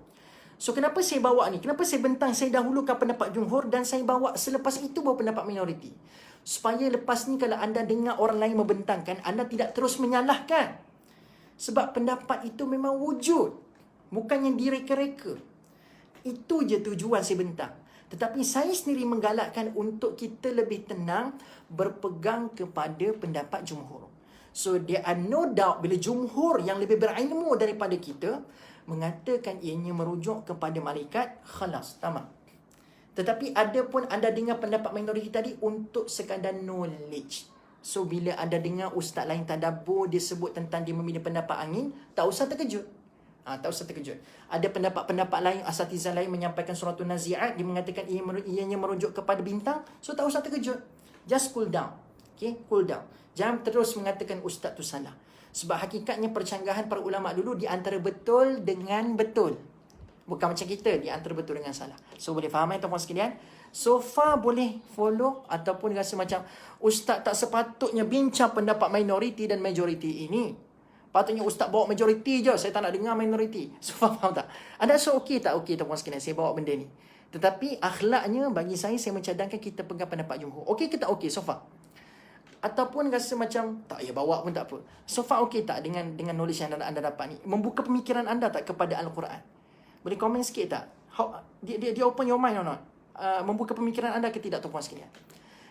So kenapa saya bawa ni? Kenapa saya bentang saya dahulukan pendapat jumhur dan saya bawa selepas itu baru pendapat minoriti? Supaya lepas ni kalau anda dengar orang lain membentangkan, anda tidak terus menyalahkan. Sebab pendapat itu memang wujud, bukan yang direka-reka. Itu je tujuan saya bentang. Tetapi saya sendiri menggalakkan untuk kita lebih tenang berpegang kepada pendapat jumhur. So there are no doubt bila jumhur yang lebih berilmu daripada kita mengatakan ianya merujuk kepada malaikat, khalas, tamat. Tetapi ada pun anda dengar pendapat minoriti tadi untuk sekadar knowledge. So bila anda dengar ustaz lain tadabbur dia sebut tentang dia memilih pendapat angin, tak usah terkejut. Tak usah terkejut. Ada pendapat-pendapat lain, asatizah lain menyampaikan surah An-Nazi'at, dia mengatakan ianya merujuk kepada bintang. So tak usah terkejut. Just cool down. Okay, cool down. Jangan terus mengatakan ustaz tu salah. Sebab hakikatnya percanggahan para ulama dulu di antara betul dengan betul. Bukan macam kita, di antara betul dengan salah. So boleh faham tuan-puan sekalian? So far boleh follow ataupun rasa macam ustaz tak sepatutnya bincang pendapat minoriti dan majoriti ini. Patutnya ustaz bawa majoriti je, saya tak nak dengar minoriti. So faham tak? Anda rasa okey tak okey tuan-puan sekalian saya bawa benda ni? Tetapi akhlaknya bagi saya mencadangkan kita pegang pendapat jumhur. Okey ke tak okey so far? Ataupun rasa macam tak payah bawa pun tak apa. So far okey tak dengan knowledge yang anda dapat ni? Membuka pemikiran anda tak kepada Al-Quran? Boleh komen sikit tak? Dia open your mind or not? Membuka pemikiran anda ke tidak tuan-puan sekalian?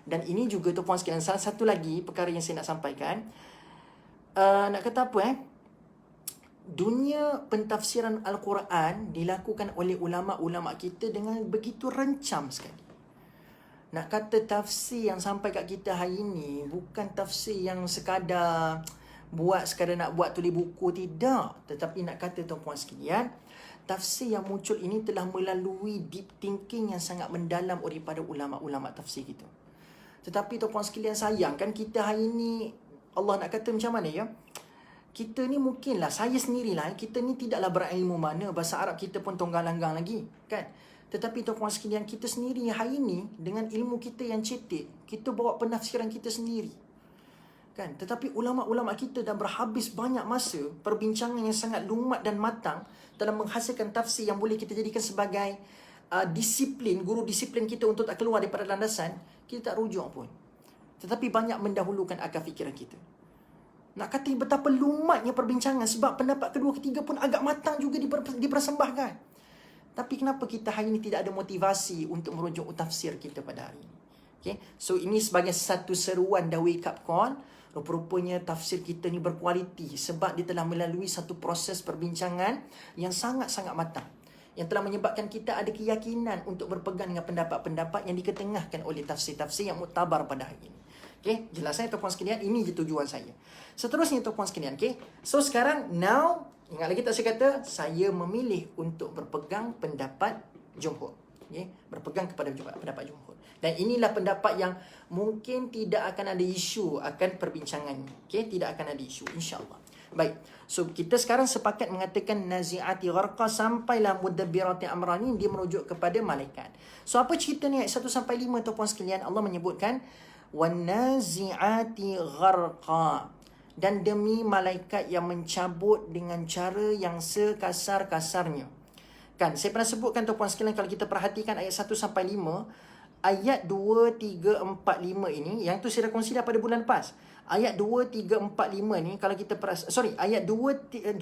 Dan ini juga tuan-puan sekalian, salah satu lagi perkara yang saya nak sampaikan. Nak kata apa dunia pentafsiran Al-Quran dilakukan oleh ulama-ulama kita dengan begitu rencam sekali. Nak kata tafsir yang sampai kat kita hari ini bukan tafsir yang sekadar nak buat tulis buku, tidak. Tetapi nak kata tuan-puan sekalian, tafsir yang muncul ini telah melalui deep thinking yang sangat mendalam daripada ulama-ulama tafsir kita. Tetapi tuan-puan sekalian, sayang kan kita hari ini, Allah nak kata macam mana ya? Kita ni mungkinlah, saya sendirilah, kita ni tidaklah berilmu mana, bahasa Arab kita pun tonggang-langgang lagi, kan? Tetapi tuan-puan sekalian, kita sendiri hari ini dengan ilmu kita yang cetek, kita bawa penafsiran kita sendiri. Kan? Tetapi ulama-ulama kita dah berhabis banyak masa, perbincangan yang sangat lumat dan matang dalam menghasilkan tafsir yang boleh kita jadikan sebagai disiplin, guru disiplin kita untuk tak keluar daripada landasan, kita tak rujuk pun. Tetapi banyak mendahulukan akal fikiran kita. Nak kata betapa lumatnya perbincangan sebab pendapat kedua ketiga pun agak matang juga dipersembahkan. Tapi kenapa kita hari ini tidak ada motivasi untuk merujuk tafsir kita pada hari ini? Okay? So ini sebagai satu seruan dan wake up call. Rupa-rupanya tafsir kita ni berkualiti sebab dia telah melalui satu proses perbincangan yang sangat-sangat matang, yang telah menyebabkan kita ada keyakinan untuk berpegang dengan pendapat-pendapat yang diketengahkan oleh tafsir-tafsir yang muktabar pada hari ini. Okay, jelas saya tuan-puan sekalian, ini je tujuan saya. Seterusnya tuan-puan sekalian, okay. So sekarang, now, ingat lagi tak saya kata, saya memilih untuk berpegang pendapat jumhur. Okay, berpegang kepada pendapat jumhur. Dan inilah pendapat yang mungkin tidak akan ada isu akan perbincangan. Okay, tidak akan ada isu, insyaAllah. Baik. So kita sekarang sepakat mengatakan nazi'ati gharqa sampailah mudabbirati amra ni dia merujuk kepada malaikat. So apa cerita ni ayat 1 sampai 5 tuan-puan sekalian? Allah menyebutkan wan nazi'ati gharqa, dan demi malaikat yang mencabut dengan cara yang sekasar-kasarnya. Kan saya pernah sebutkan tuan-puan sekalian, kalau kita perhatikan ayat 1 sampai 5, ayat 2, 3, 4, 5 ini, yang tu saya dah kongsi dah pada bulan lepas. Ayat 2, 3, 4, 5 ni, kalau kita ayat 2, 3,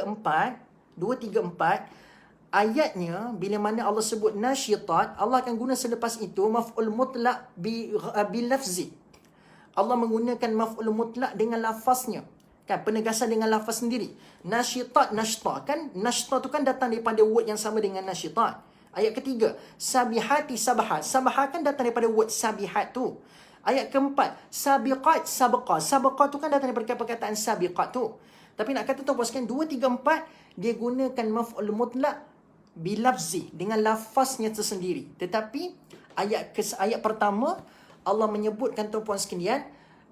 4, ayatnya bila mana Allah sebut nasyitat, Allah akan guna selepas itu maf'ul mutlaq bi lafzi. Allah menggunakan maf'ul mutlaq dengan lafaznya. Kan, penegasan dengan lafaz sendiri. Nasyitat, nashta. Kan, nashta tu kan datang daripada word yang sama dengan nasyitat. Ayat ketiga, sabihati sabahat. Sabahat kan datang daripada word sabihat tu. Ayat keempat, sabiqat sabqa. Sabqa tu kan datang daripada perkataan sabiqat tu. Tapi nak kata tu puaskan 2, 3, 4, dia gunakan maf'ul mutlaq bilafzi, dengan lafaznya tersendiri. Tetapi ayat pertama Allah menyebutkan tuan-puan sekalian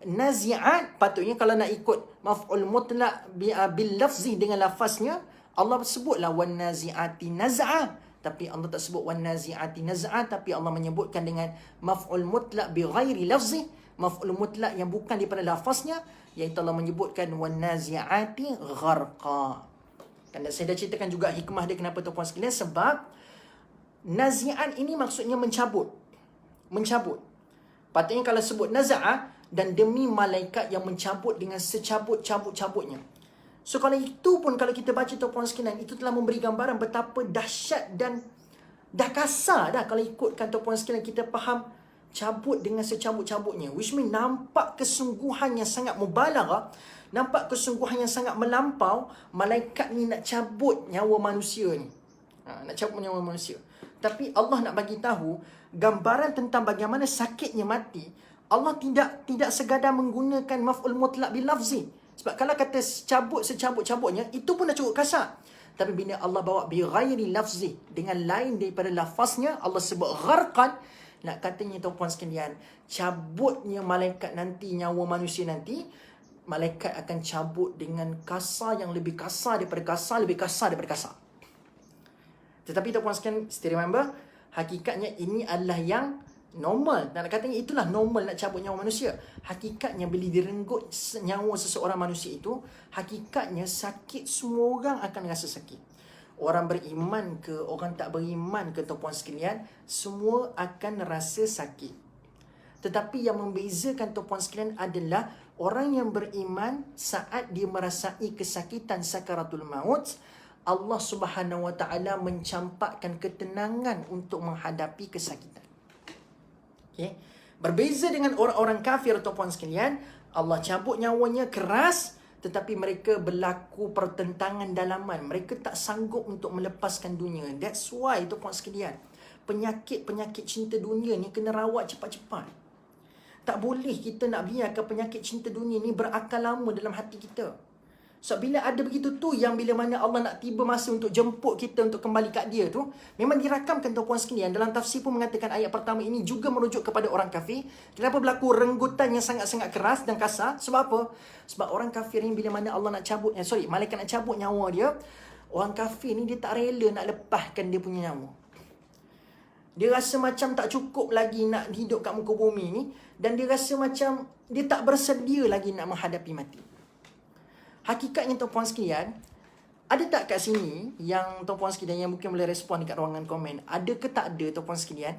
nazi'at, patutnya kalau nak ikut maf'ul mutlaq bilafzi dengan lafaznya, Allah sebutlah wan nazi'ati naz'a. Tapi Allah tak sebut wan nazi'ati naz'a, tapi Allah menyebutkan dengan maf'ul mutlaq bi ghairi lafzi, maf'ul mutlaq yang bukan daripada lafaznya, iaitu Allah menyebutkan wan nazi'ati gharqa. Kan saya dah ceritakan juga hikmah dia kenapa tuan-puan sekalian, sebab nazi'at ini maksudnya mencabut. Mencabut. Patutnya kalau sebut naz'a, dan demi malaikat yang mencabut dengan secabut-cabut-cabutnya. So kalau itu pun, kalau kita baca tuan-puan sekalian, itu telah memberi gambaran betapa dahsyat dan dah kasar dah. Kalau ikutkan tuan-puan sekalian, kita faham cabut dengan secabut-cabutnya. Which mean nampak kesungguhan yang sangat mubalaghah, nampak kesungguhan yang sangat melampau. Malaikat ni nak cabut nyawa manusia ni. Nak cabut nyawa manusia. Tapi Allah nak bagi tahu gambaran tentang bagaimana sakitnya mati. Allah tidak sekadar menggunakan maf'ul mutlaq bil lafzi. Sebab kalau kata cabut secabut-cabutnya, itu pun dah cukup kasar. Tapi bila Allah bawa bi ghairi lafzi, dengan lain daripada lafaznya, Allah sebut gharqan, nak katanya tuan-puan sekalian, cabutnya malaikat nanti, nyawa manusia nanti, malaikat akan cabut dengan kasar yang lebih kasar daripada kasar, lebih kasar daripada kasar. Tetapi tuan-puan sekalian, still remember, hakikatnya ini adalah yang normal. Dan nak katanya itulah normal nak cabut nyawa manusia. Hakikatnya bila direnggut nyawa seseorang manusia itu, hakikatnya sakit, semua orang akan rasa sakit. Orang beriman ke, orang tak beriman ke tuan-puan sekalian, semua akan rasa sakit. Tetapi yang membezakan tuan-puan sekalian adalah orang yang beriman saat dia merasai kesakitan sakaratul maut, Allah Subhanahu Wa Taala mencampakkan ketenangan untuk menghadapi kesakitan. Okay. Berbeza dengan orang-orang kafir tuan-puan sekalian, Allah cabut nyawanya keras, tetapi mereka berlaku pertentangan dalaman. Mereka tak sanggup untuk melepaskan dunia. That's why tuan-puan sekalian, penyakit-penyakit cinta dunia ni kena rawat cepat-cepat. Tak boleh kita nak biarkan penyakit cinta dunia ni berakal lama dalam hati kita. So bila ada begitu tu, yang bila mana Allah nak tiba masa untuk jemput kita untuk kembali kat dia tu, memang dirakamkan tuan-puan sekalian. Dalam tafsir pun mengatakan ayat pertama ini juga merujuk kepada orang kafir. Kenapa berlaku renggutan yang sangat-sangat keras dan kasar? Sebab apa? Sebab orang kafir ni bila mana Allah nak cabut, malaikat nak cabut nyawa dia, orang kafir ni dia tak rela nak lepaskan dia punya nyawa. Dia rasa macam tak cukup lagi nak hidup kat muka bumi ni, dan dia rasa macam dia tak bersedia lagi nak menghadapi mati. Hakikatnya tuan-puan sekalian, ada tak kat sini yang tuan-puan sekalian yang mungkin boleh respon dekat ruangan komen? Ada ke tak ada tuan-puan sekalian?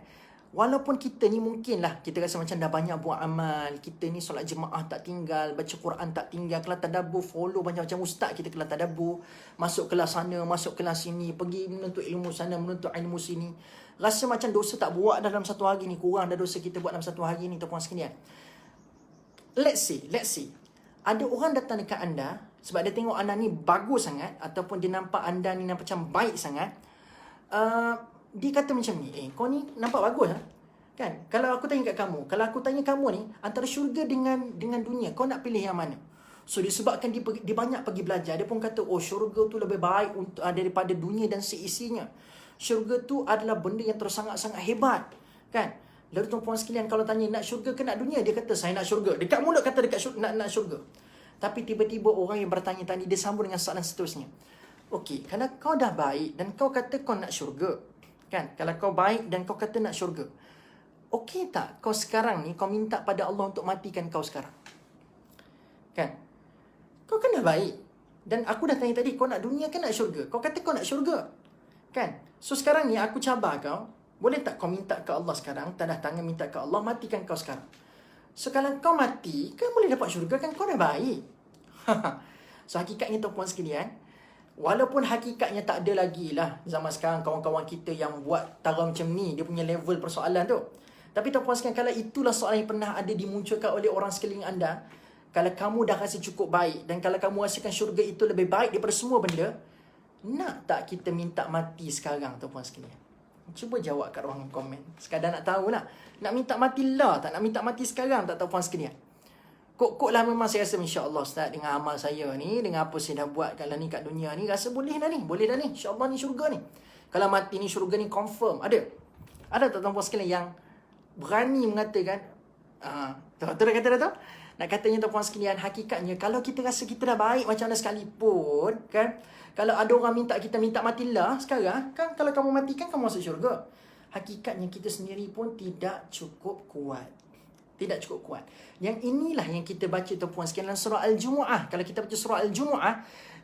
Walaupun kita ni mungkinlah kita rasa macam dah banyak buat amal, kita ni solat jemaah tak tinggal, baca Quran tak tinggal, kelas tadabbur follow macam-macam ustaz kita kelas tadabbur, masuk kelas sana, masuk kelas sini, pergi menuntut ilmu sana, menuntut ilmu sini. Rasa macam dosa tak buat dalam satu hari ni, kurang dah dosa kita buat dalam satu hari ni tuan-puan sekalian. Let's see. Ada orang datang dekat anda sebab dia tengok anda ni bagus sangat, ataupun dia nampak anda ni nampak macam baik sangat. Dia kata macam ni, kau ni nampak bagus lah. Kan? Kalau aku tanya kamu ni antara syurga dengan dunia, kau nak pilih yang mana? So disebabkan dia banyak pergi belajar, dia pun kata, syurga tu lebih baik untuk daripada dunia dan seisinya. Syurga tu adalah benda yang sangat-sangat hebat. Kan? Lalu tuan-puan sekalian, kalau tanya nak syurga ke nak dunia, dia kata saya nak syurga. Dekat mulut kata nak syurga. Tapi tiba-tiba orang yang bertanya tadi, dia sambung dengan soalan seterusnya. Okey, kalau kau dah baik dan kau kata kau nak syurga, kan? Kalau kau baik dan kau kata nak syurga, okey tak kau sekarang ni kau minta pada Allah untuk matikan kau sekarang? Kan? Kau kan dah baik. Dan aku dah tanya tadi, kau nak dunia kan nak syurga? Kau kata kau nak syurga. Kan? So sekarang ni aku cabar kau, boleh tak kau minta ke Allah sekarang, tanda tangan minta ke Allah, matikan kau sekarang. So kalau kau mati, kan boleh dapat syurga, kan kau dah baik. So hakikatnya tuan-puan sekalian, walaupun hakikatnya tak ada lagi lah zaman sekarang kawan-kawan kita yang buat tara macam ni, dia punya level persoalan tu. Tapi tuan-puan sekalian, kalau itulah soalan yang pernah ada dimunculkan oleh orang sekeliling anda, kalau kamu dah rasa cukup baik dan kalau kamu rasakan syurga itu lebih baik daripada semua benda, nak tak kita minta mati sekarang tuan-puan sekalian? Cuba jawab kat ruangan komen. Sekadar nak tahu lah. Nak minta mati lah, tak nak minta mati sekarang tak tuan-puan sekalian? Kok lah memang saya rasa insya-Allah Ustaz, dengan amal saya ni, dengan apa saya dah buat kalau ni kat dunia ni, rasa boleh dah ni. Boleh dah ni. InsyaAllah ni syurga ni. Kalau mati ni syurga ni confirm. Ada tak tuan-puan sekalian yang berani mengatakan betul dah kata dah tu? Nak katanya tuan-puan sekalian, hakikatnya kalau kita rasa kita dah baik macam mana sekalipun, kan, kalau ada orang minta kita minta matilah sekarang, kan, kalau kamu matikan kamu masuk syurga. Hakikatnya kita sendiri pun tidak cukup kuat. Tidak cukup kuat. Yang inilah yang kita baca tuan-puan sekalian dalam surah Al-Jumu'ah. Kalau kita baca surah Al-Jumu'ah,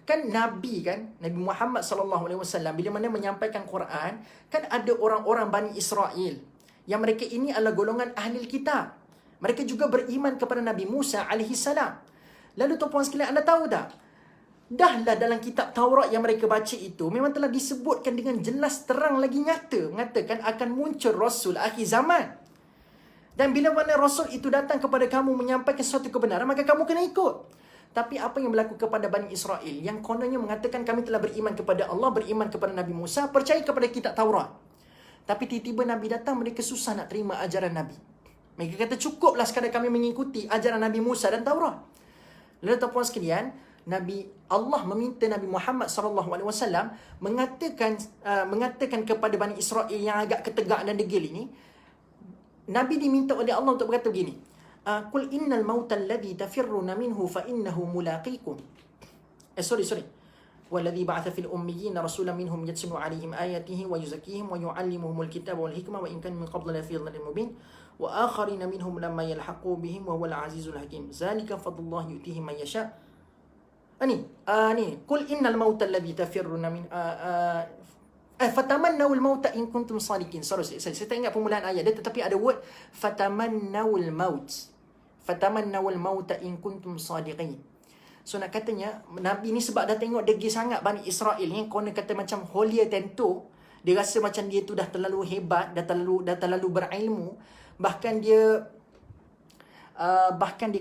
kan Nabi Muhammad sallallahu alaihi wasallam bila mana menyampaikan Quran, kan ada orang-orang Bani Israel yang mereka ini adalah golongan ahli kitab. Mereka juga beriman kepada Nabi Musa alaihi salam. Lalu tuan-puan sekalian, anda tahu tak? Dahlah dalam kitab Taurat yang mereka baca itu memang telah disebutkan dengan jelas terang lagi nyata, mengatakan akan muncul Rasul akhir zaman. Dan bila mana Rasul itu datang kepada kamu menyampaikan sesuatu kebenaran, maka kamu kena ikut. Tapi apa yang berlaku kepada Bani Israel yang kononnya mengatakan kami telah beriman kepada Allah, beriman kepada Nabi Musa, percaya kepada kitab Taurat. Tapi tiba-tiba Nabi datang, mereka susah nak terima ajaran Nabi. Mereka kata cukuplah sekadar kami mengikuti ajaran Nabi Musa dan Taurat. Lalu tuan-puan sekalian, Allah meminta Nabi Muhammad SAW mengatakan kepada Bani Israel yang agak ketegak dan degil ini, Nabi diminta oleh Allah untuk berkata begini, Qul innal mauta alladhi tafirruna minhu fa innahu mulaqikum. Sorry. Walladhi ba'atha fil ummiyina rasulan minhum yatslu 'alaihim ayatihi wa yuzakkihim wa yu'allimuhumul kitaba wal hikmah wa in kanu min qablu lafi dhalalin mubin wa akharina minhum lamma yalhaqu bihim wa huwal 'azizul hakim. Zalika fadlullah yu'tihi man yasha. Qul innal mauta alladhi tafirruna min fatamannawul mauta in kuntum sadiqin. Sorry, saya tak ingat permulaan ayat dia, tetapi ada word fatamannawul maut. Fatamannawul mauta in kuntum sadiqin. So nak katanya Nabi ni sebab dah tengok degil sangat Bani Israel ni, kau nak kata macam holier than thou, dia rasa macam dia tu dah terlalu hebat, dah terlalu berilmu, bahkan dia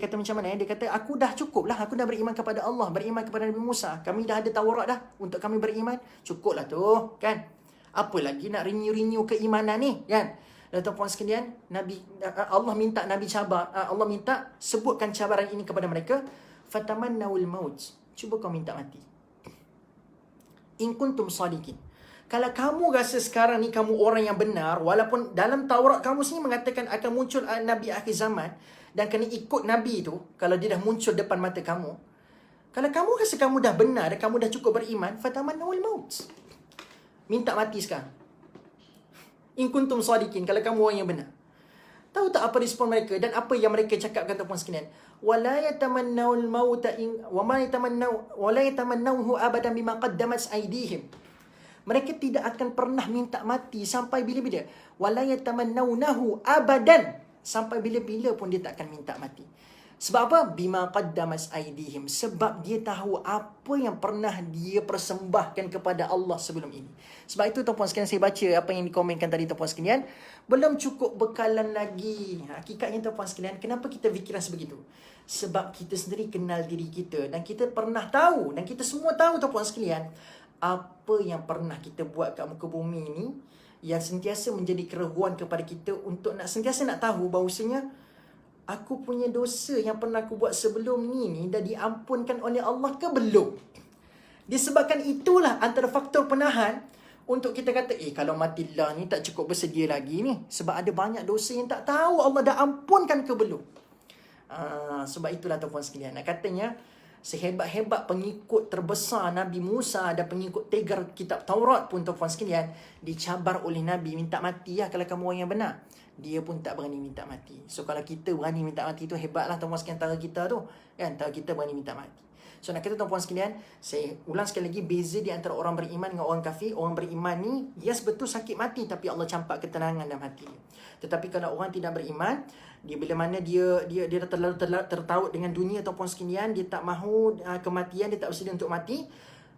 kata macam mana, dia kata aku dah cukup lah, aku dah beriman kepada Allah, beriman kepada Nabi Musa, kami dah ada Taurat dah untuk kami beriman, cukup lah tu, kan. Apa lagi nak renew keimanan ni, kan. Dan tuan-puan sekalian, Allah minta Nabi cabar, Allah minta sebutkan cabaran ini kepada mereka, fatamannawul maut, cuba kau minta mati, in kuntum sadiqin. Kalau kamu rasa sekarang ni kamu orang yang benar, walaupun dalam Taurat kamu sini mengatakan akan muncul Nabi akhir zaman, dan kena ikut Nabi tu, kalau dia dah muncul depan mata kamu, kalau kamu rasa kamu dah benar dan kamu dah cukup beriman, fatamannawul maut, minta mati sekarang, in kuntum sadiqin, kalau kamu orang yang benar. Tahu tak apa respon mereka dan apa yang mereka cakap, kata puan sekalian? Wala yatamannawul mauta in wa ma yatamannawhu abadan bima qaddamat aydihim. Mereka tidak akan pernah minta mati sampai bila-bila. Wala yatamannawnahu abadan, sampai bila-bila pun dia tak akan minta mati. Sebab apa? Bima qaddamat aydihim, sebab dia tahu apa yang pernah dia persembahkan kepada Allah sebelum ini. Sebab itu tuan-puan sekalian, saya baca apa yang dikomenkan tadi tuan-puan sekalian, belum cukup bekalan lagi. Hakikatnya tuan-puan sekalian, kenapa kita fikiran sebegitu? Sebab kita sendiri kenal diri kita, dan kita pernah tahu, dan kita semua tahu tuan-puan sekalian, apa yang pernah kita buat kat muka bumi ini, yang sentiasa menjadi keraguan kepada kita untuk sentiasa nak tahu bahawasanya aku punya dosa yang pernah aku buat sebelum ni dah diampunkan oleh Allah ke belum? Disebabkan itulah antara faktor penahan untuk kita kata, kalau matilah ni tak cukup bersedia lagi ni. Sebab ada banyak dosa yang tak tahu Allah dah ampunkan ke belum. Sebab itulah tuan-puan sekalian, nak katanya sehebat-hebat pengikut terbesar Nabi Musa dan pengikut tegar kitab Taurat pun tuan-tuan sekalian, dicabar oleh Nabi, minta mati lah kalau kamu orang yang benar. Dia pun tak berani minta mati. So kalau kita berani minta mati tu hebatlah tuan-tuan sekalian, antara kita tu kan, antara kita berani minta mati. So nak kata tuan-puan sekalian, saya ulang sekali lagi, beza di antara orang beriman dengan orang kafir. Orang beriman ni, yes betul sakit mati, tapi Allah campak ketenangan dalam hati dia. Tetapi kalau orang tidak beriman, dia bila mana dia dah terlalu tertaut dengan dunia tuan-puan sekalian, dia tak mahu kematian, dia tak bersedia untuk mati.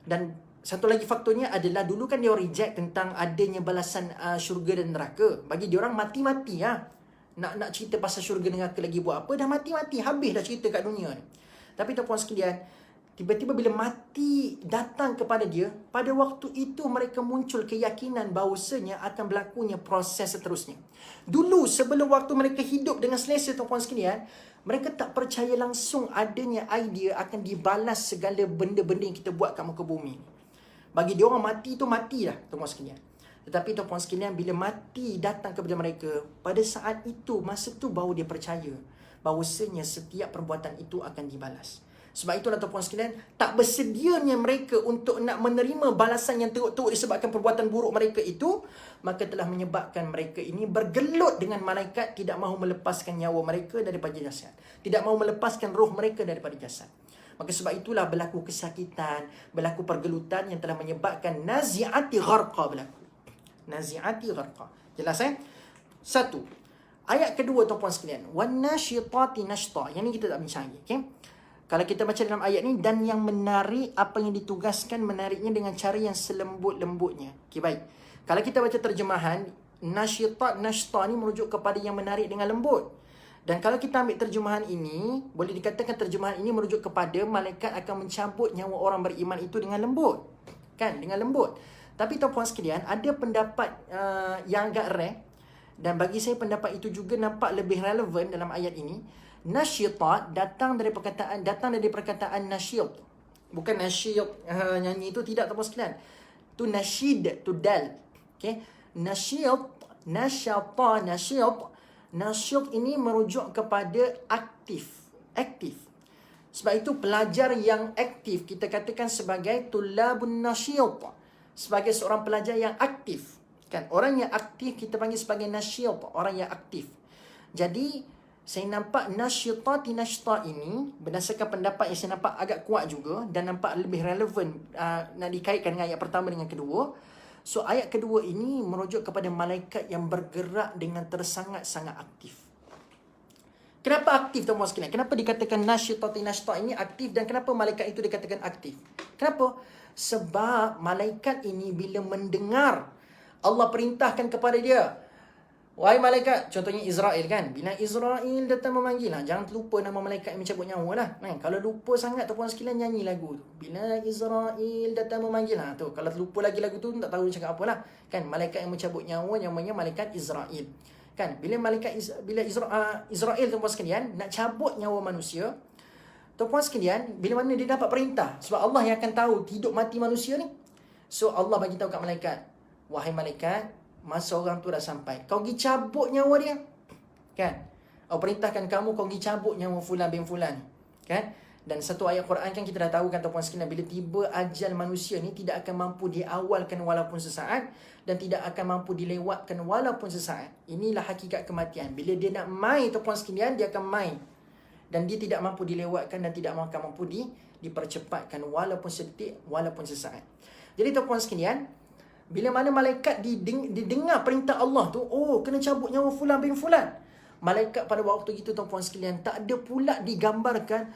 Dan satu lagi faktornya adalah, dulu kan dia reject tentang adanya balasan syurga dan neraka. Bagi dia orang mati-mati lah. Nak cerita pasal syurga dan neraka lagi buat apa? Dah mati-mati, habis dah cerita kat dunia ni. Tapi tuan-puan sekalian, tiba-tiba bila mati datang kepada dia, pada waktu itu mereka muncul keyakinan bahawasanya akan berlakunya proses seterusnya. Dulu sebelum waktu mereka hidup dengan selesa tuan-puan sekalian, mereka tak percaya langsung adanya idea akan dibalas segala benda-benda yang kita buat kat muka bumi. Bagi dia orang mati tu matilah tuan-puan sekalian. Tetapi tuan-puan sekalian, bila mati datang kepada mereka, pada saat itu, masa tu baru dia percaya bahawasanya setiap perbuatan itu akan dibalas. Sebab itulah tuan-puan sekalian, tak bersedianya mereka untuk nak menerima balasan yang teruk-teruk disebabkan perbuatan buruk mereka itu, maka telah menyebabkan mereka ini bergelut dengan malaikat, tidak mahu melepaskan nyawa mereka daripada jasad, tidak mahu melepaskan roh mereka daripada jasad. Maka sebab itulah berlaku kesakitan, berlaku pergelutan yang telah menyebabkan nazi'ati gharqa berlaku. Nazi'ati gharqa. Jelas Satu. Ayat kedua tuan-puan sekalian, wan nasyitati nashta. Yang ni kita tak bincang lagi, okey? Kalau kita baca dalam ayat ni, dan yang menarik apa yang ditugaskan, menariknya dengan cara yang selembut-lembutnya. Okey, baik. Kalau kita baca terjemahan, nasyitat, nashta ni merujuk kepada yang menarik dengan lembut. Dan kalau kita ambil terjemahan ini, boleh dikatakan terjemahan ini merujuk kepada malaikat akan mencabut nyawa orang beriman itu dengan lembut. Kan? Dengan lembut. Tapi tuan-puan sekalian, ada pendapat yang agak rare. Dan bagi saya pendapat itu juga nampak lebih relevan dalam ayat ini. Nasyitat datang dari perkataan nasyid. Bukan nasyid nyanyi itu, tidak tuan-puan sekalian. Tu nasyid, tu dal. Okey. Nasyid, nasyata, nasyid. Nasyid ini merujuk kepada aktif. Aktif. Sebab itu pelajar yang aktif kita katakan sebagai tulabun nasyid. Sebagai seorang pelajar yang aktif. Kan? Orang yang aktif kita panggil sebagai nasyid, orang yang aktif. Jadi saya nampak nasyitati nashta ini berdasarkan pendapat yang saya nampak agak kuat juga dan nampak lebih relevan nak dikaitkan dengan ayat pertama dengan kedua. So ayat kedua ini merujuk kepada malaikat yang bergerak dengan tersangat-sangat aktif. Kenapa aktif tuan-tuan sekalian? Kenapa dikatakan nasyitati nashta ini aktif dan kenapa malaikat itu dikatakan aktif? Kenapa? Sebab malaikat ini bila mendengar Allah perintahkan kepada dia, wahai malaikat, contohnya Israel kan. Bila Israel datang memanggil, jangan terlupa nama malaikat yang mencabut nyawa lah. Kalau lupa sangat tuan-puan sekalian, nyanyi lagu tu. Bila Israel datang memanggil, tu. Kalau terlupa lagi lagu tu, tak tahu cakap apa lah. Kan, malaikat yang mencabut nyawa, namanya malaikat Israel. Kan, bila Israel tuan-puan sekalian, nak cabut nyawa manusia, tuan-puan sekalian, bila mana dia dapat perintah. Sebab Allah yang akan tahu hidup mati manusia ni. So, Allah bagi tahu kat malaikat, wahai malaikat, masa orang tu dah sampai, kau pergi cabut nyawa dia. Kan? Allah perintahkan kamu, kau pergi cabut nyawa fulan bin fulan. Kan? Dan satu ayat Quran kan kita dah tahu kan tuan-puan sekalian, bila tiba ajal manusia ni tidak akan mampu diawalkan walaupun sesaat dan tidak akan mampu dilewatkan walaupun sesaat. Inilah hakikat kematian. Bila dia nak mai tuan-puan sekalian, dia akan mai. Dan dia tidak mampu dilewatkan dan tidak akan mampu dipercepatkan walaupun sedetik, walaupun sesaat. Jadi tuan-puan sekalian, bila mana malaikat didengar perintah Allah tu, kena cabut nyawa fulan bin fulan. Malaikat pada waktu itu tuan-puan sekalian, tak ada pula digambarkan,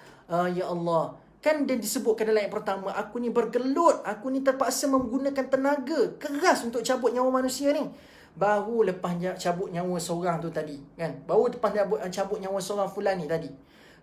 ya Allah, kan dia disebutkan dalam ayat pertama, aku ni bergelut, aku ni terpaksa menggunakan tenaga keras untuk cabut nyawa manusia ni. Baru lepas cabut nyawa seorang tu tadi, kan? Baru lepas cabut nyawa seorang fulan ni tadi.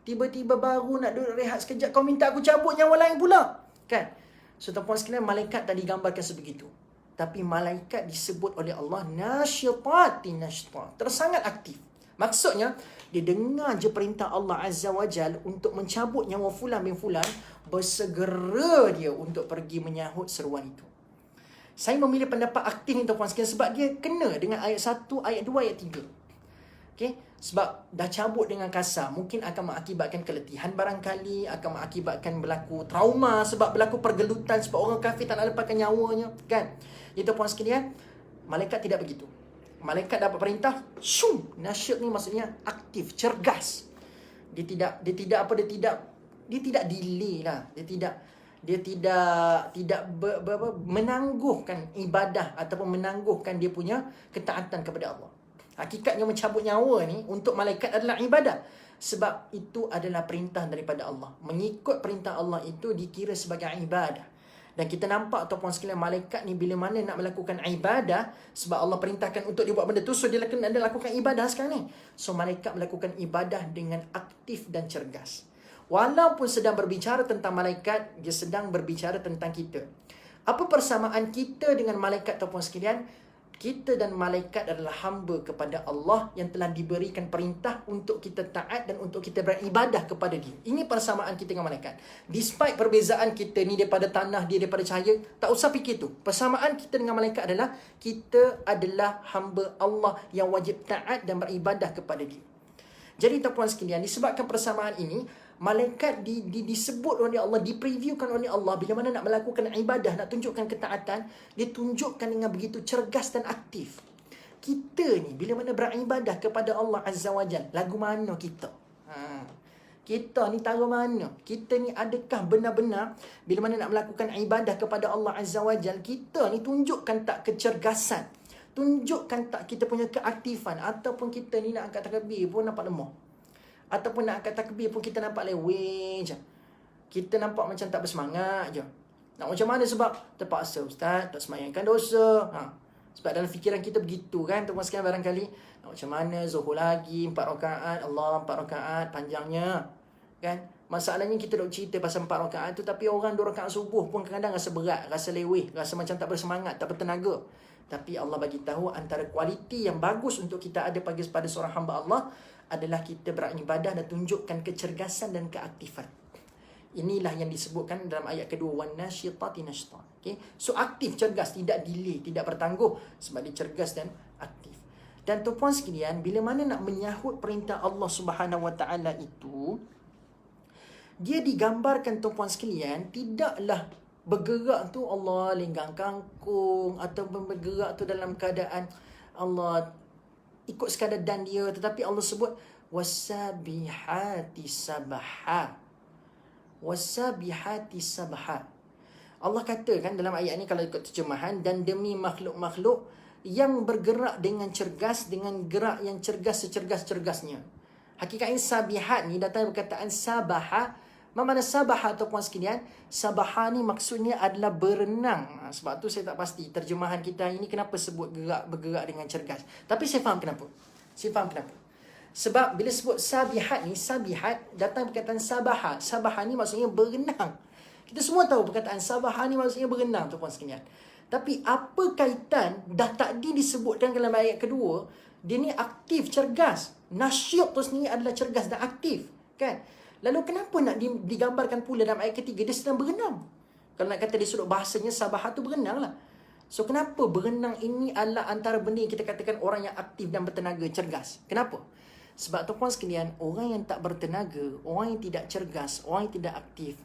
Tiba-tiba baru nak duduk rehat sekejap, kau minta aku cabut nyawa lain pula. Kan? So tuan-puan sekalian, malaikat tak digambarkan sebegitu. Tapi malaikat disebut oleh Allah nasyitati nashta, tersangat aktif. Maksudnya, dia dengar je perintah Allah Azza wa Jal untuk mencabut nyawa fulan bin fulan, bersegera dia untuk pergi menyahut seruan itu. Saya memilih pendapat aktif ni tuan-puan sekalian sebab dia kena dengan ayat 1, ayat 2, ayat 3. Okay? Sebab dah cabut dengan kasar, mungkin akan mengakibatkan keletihan barangkali, akan mengakibatkan berlaku trauma sebab berlaku pergelutan, sebab orang kafir tak nak lepaskan nyawanya, kan? Itu puan sekalian, malaikat tidak begitu. Malaikat dapat perintah, nasyid ni maksudnya aktif, cergas. Dia tidak delay lah. Dia tidak menangguhkan ibadah ataupun menangguhkan dia punya ketaatan kepada Allah. Hakikatnya mencabut nyawa ni untuk malaikat adalah ibadah. Sebab itu adalah perintah daripada Allah. Mengikut perintah Allah itu dikira sebagai ibadah. Dan kita nampak tuan-puan sekalian, malaikat ni bila mana nak melakukan ibadah, sebab Allah perintahkan untuk dia buat benda tu, so dia lakukan ibadah sekarang ni. So malaikat melakukan ibadah dengan aktif dan cergas. Walaupun sedang berbicara tentang malaikat, dia sedang berbicara tentang kita. Apa persamaan kita dengan malaikat tuan-puan sekalian? Kita dan malaikat adalah hamba kepada Allah yang telah diberikan perintah untuk kita taat dan untuk kita beribadah kepada dia. Ini persamaan kita dengan malaikat. Despite perbezaan kita ni daripada tanah, dia daripada cahaya, tak usah fikir tu. Persamaan kita dengan malaikat adalah kita adalah hamba Allah yang wajib taat dan beribadah kepada dia. Jadi tuan-puan sekalian, disebabkan persamaan ini, malaikat disebut oleh Allah, dipreviewkan oleh Allah bila mana nak melakukan ibadah, nak tunjukkan ketaatan, dia tunjukkan dengan begitu cergas dan aktif. Kita ni bila mana beribadah kepada Allah Azza wa Jal, lagu mana kita? Kita ni taruh mana? Kita ni adakah benar-benar bila mana nak melakukan ibadah kepada Allah Azza wa Jal, kita ni tunjukkan tak kecergasan, tunjukkan tak kita punya keaktifan, ataupun kita ni nak angkat takbir pun nampak lemah, ataupun nak angkat takbir pun kita nampak leweh je. Kita nampak macam tak bersemangat je. Nak macam mana sebab terpaksa ustaz tak semayangkan dosa. Sebab dalam fikiran kita begitu kan tuan-tuan sekalian, barangkali nak macam mana zuhur lagi 4 rakaat, Allah 4 rakaat panjangnya. Kan? Masalahnya kita duk cerita pasal 4 rakaat tu, tapi orang 2 rakaat subuh pun kadang-kadang rasa berat, rasa leweh, rasa macam tak bersemangat, tak bertenaga. Tapi Allah bagi tahu antara kualiti yang bagus untuk kita ada pada seorang hamba Allah adalah kita beribadah dan tunjukkan kecergasan dan keaktifan. Inilah yang disebutkan dalam ayat kedua, wan nasyitati nashta. Okay? So aktif, cergas, tidak delay, tidak bertangguh, sebab dia cergas dan aktif. Dan tuan-puan sekalian, bila mana nak menyahut perintah Allah Subhanahu wa taala itu, dia digambarkan tuan-puan sekalian, tidaklah bergerak tu Allah lenggang kangkung, ataupun bergerak tu dalam keadaan Allah ikut sekadar dan dia, tetapi Allah sebut wasabihati sabha. Wasabihati sabha. Allah katakan dalam ayat ni, kalau ikut terjemahan, dan demi makhluk-makhluk yang bergerak dengan cergas, dengan gerak yang cergas secergas-cergasnya. Hakikatnya sabihat ni datang dari perkataan sabaha. Mana sabaha tuan-puan sekalian? Sabaha ni maksudnya adalah berenang. Sebab tu saya tak pasti terjemahan kita ini kenapa sebut bergerak dengan cergas. Tapi saya faham kenapa. Sebab bila sebut sabihat ni, sabihat datang perkataan sabaha. Sabaha ni maksudnya berenang. Kita semua tahu perkataan sabaha ni maksudnya berenang tuan-puan sekalian. Tapi apa kaitan dah tadi disebutkan dalam ayat kedua, dia ni aktif, cergas. Nasyid tu sendiri adalah cergas dan aktif, kan? Lalu kenapa nak digambarkan pula dalam ayat ketiga dia sedang berenang? Kalau nak kata di sudut bahasanya sabahat tu berenang lah. So kenapa berenang ini adalah antara benda yang kita katakan orang yang aktif dan bertenaga, cergas? Kenapa? Sebab tuan-puan sekalian, orang yang tak bertenaga, orang yang tidak cergas, orang yang tidak aktif,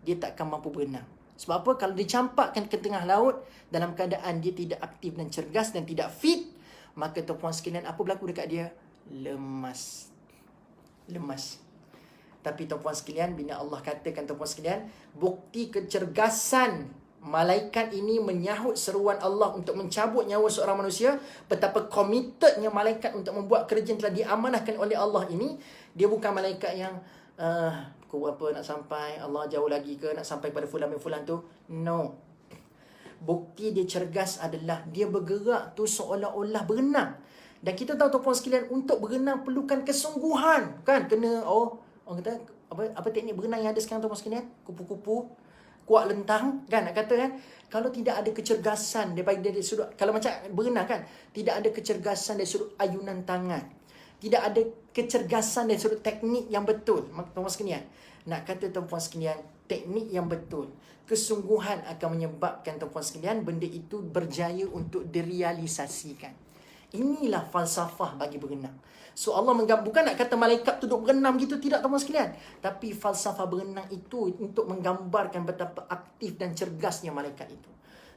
dia tak akan mampu berenang. Sebab apa? Kalau dicampakkan ke tengah laut dalam keadaan dia tidak aktif dan cergas dan tidak fit, maka tuan-puan sekalian, apa berlaku dekat dia? Lemas. Tapi tuan-puan sekalian, bila Allah katakan tuan-puan sekalian, bukti kecergasan malaikat ini menyahut seruan Allah untuk mencabut nyawa seorang manusia, betapa komitednya malaikat untuk membuat kerja yang telah diamanahkan oleh Allah ini. Dia bukan malaikat yang pukul berapa nak sampai, Allah jauh lagi ke nak sampai pada fulan bin fulan tu. No. Bukti dia cergas adalah dia bergerak tu seolah-olah berenang. Dan kita tahu tuan-puan sekalian, untuk berenang perlukan kesungguhan, kan? Kena orang kata apa teknik berenang yang ada sekarang tuan-puan sekalian? Kupu-kupu, kuat lentang, kan nak kata kan? Kalau tidak ada kecergasan dari sudut, kalau macam berenang kan, tidak ada kecergasan dari sudut ayunan tangan, tidak ada kecergasan dari sudut teknik yang betul, tuan-puan sekalian. Nak kata tuan-puan sekalian, teknik yang betul, kesungguhan akan menyebabkan tuan-puan sekalian benda itu berjaya untuk direalisasikan. Inilah falsafah bagi berenang. So Allah bukan nak kata malaikat tu duduk berenang gitu, tidak tuan-tuan sekalian. Tapi falsafah berenang itu untuk menggambarkan betapa aktif dan cergasnya malaikat itu.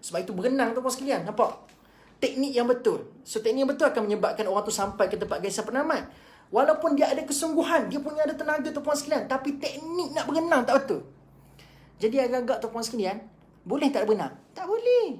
Sebab itu berenang tuan-tuan sekalian, nampak? Teknik yang betul. So teknik yang betul akan menyebabkan orang tu sampai ke tempat gaisa penamat. Walaupun dia ada kesungguhan, dia punya ada tenaga tuan-tuan sekalian, tapi teknik nak berenang tak betul. Jadi agak-agak tuan-tuan sekalian, boleh tak berenang? Tak boleh.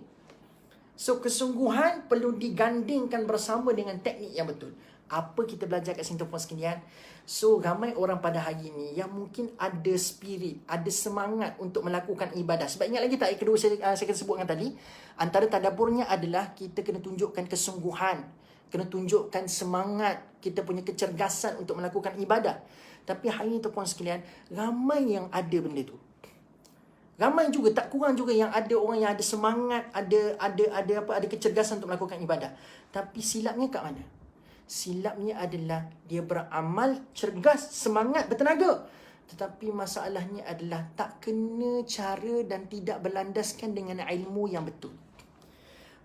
So kesungguhan perlu digandingkan bersama dengan teknik yang betul. Apa kita belajar kat sini tuan-tuan sekalian? So ramai orang pada hari ini yang mungkin ada spirit, ada semangat untuk melakukan ibadah. Sebab ingat lagi tak ayat kedua saya kena sebutkan tadi, antara tadaburnya adalah kita kena tunjukkan kesungguhan, kena tunjukkan semangat, kita punya kecergasan untuk melakukan ibadah. Tapi hari ini tuan-tuan sekalian, ramai yang ada benda tu. Ramai juga, tak kurang juga yang ada orang yang ada semangat, ada kecergasan untuk melakukan ibadah. Tapi silapnya kat mana? Silapnya adalah dia beramal cergas, semangat, bertenaga. Tetapi masalahnya adalah tak kena cara dan tidak berlandaskan dengan ilmu yang betul.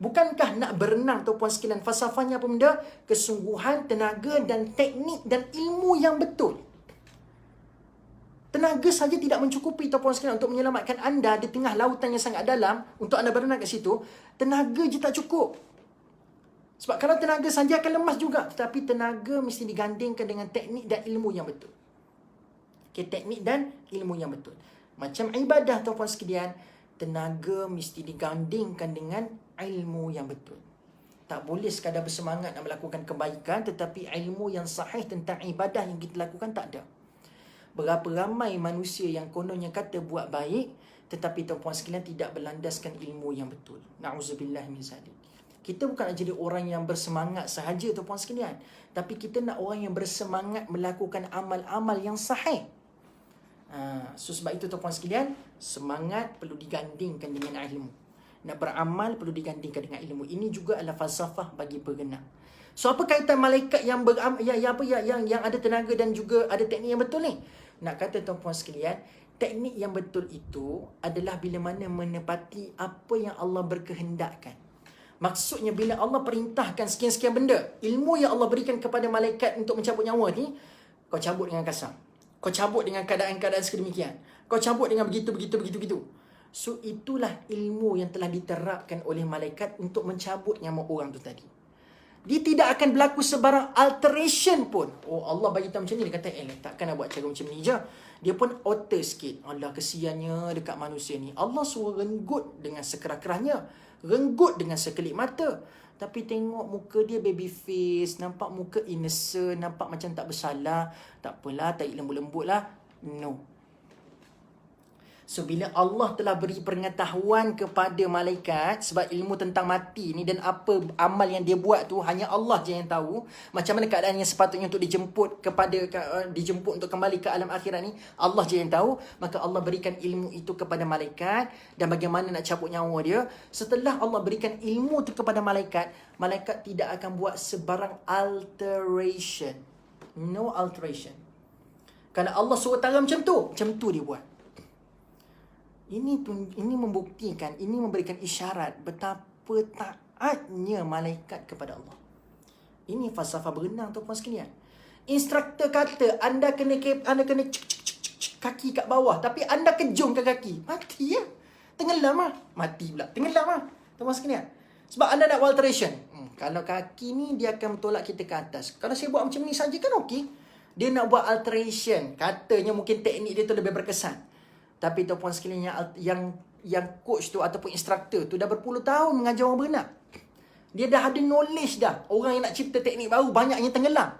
Bukankah nak berenang tuan-puan sekalian, falsafahnya apa benda? Kesungguhan, tenaga dan teknik dan ilmu yang betul. Tenaga saja tidak mencukupi tuan-puan sekalian untuk menyelamatkan anda di tengah lautan yang sangat dalam untuk anda berenang kat situ. Tenaga je tak cukup. Sebab kalau tenaga saja akan lemas juga. Tetapi tenaga mesti digandingkan dengan teknik dan ilmu yang betul. Okay, teknik dan ilmu yang betul. Macam ibadah tuan-puan sekalian, tenaga mesti digandingkan dengan ilmu yang betul. Tak boleh sekadar bersemangat nak melakukan kebaikan, tetapi ilmu yang sahih tentang ibadah yang kita lakukan tak ada. Berapa ramai manusia yang kononnya kata buat baik, tetapi tuan-puan sekalian tidak berlandaskan ilmu yang betul. Na'udzubillah min zalik. Kita bukan nak jadi orang yang bersemangat sahaja tuan-puan sekalian, tapi kita nak orang yang bersemangat melakukan amal-amal yang sahih. So sebab itu tuan-puan sekalian, semangat perlu digandingkan dengan ilmu. Nak beramal perlu digandingkan dengan ilmu. Ini juga adalah falsafah bagi berenang. So apa kaitan malaikat yang ada tenaga dan juga ada teknik yang betul ni? Nak kata tuan-puan sekalian, teknik yang betul itu adalah bila mana menepati apa yang Allah berkehendakkan. Maksudnya bila Allah perintahkan sekian-sekian benda, ilmu yang Allah berikan kepada malaikat untuk mencabut nyawa ni, kau cabut dengan kasar. Kau cabut dengan keadaan-keadaan sedemikian. Kau cabut dengan begitu. So itulah ilmu yang telah diterapkan oleh malaikat untuk mencabut nyawa orang tu tadi. Dia tidak akan berlaku sebarang alteration pun. Oh Allah bagi tahu macam ni, dia kata takkan nak buat cara macam ni je. Dia pun otter sikit. Allah kesiannya dekat manusia ni. Allah suruh renggut dengan sekerah-kerahnya. Renggut dengan sekelip mata. Tapi tengok muka dia baby face, nampak muka innocent, nampak macam tak bersalah. Tak apalah, tahi lembut-lembut lah. No. So bila Allah telah beri pengetahuan kepada malaikat, sebab ilmu tentang mati ni dan apa amal yang dia buat tu hanya Allah je yang tahu. Macam mana keadaan yang sepatutnya untuk dijemput untuk kembali ke alam akhirat ni, Allah je yang tahu. Maka Allah berikan ilmu itu kepada malaikat dan bagaimana nak cabut nyawa dia. Setelah Allah berikan ilmu itu kepada malaikat, malaikat tidak akan buat sebarang alteration. No alteration. Kalau Allah suruh tara macam tu dia buat. Ini membuktikan, ini memberikan isyarat betapa taatnya malaikat kepada Allah. Ini falsafah berenang tuan-puan sekalian. Instruktor kata anda kena cek kaki kat bawah, tapi anda kejung ke kaki, mati ya. Tenggelam ah. Mati pula. Tenggelam ah. Tuan-puan sekalian. Sebab anda nak alteration. Kalau kaki ni dia akan tolak kita ke atas. Kalau saya buat macam ni saja kan okey. Dia nak buat alteration. Katanya mungkin teknik dia tu lebih berkesan. Tapi tuan-puan sekalian yang coach tu ataupun instructor tu dah berpuluh tahun mengajar orang berenang. Dia dah ada knowledge dah. Orang yang nak cipta teknik baru banyak yang tenggelam.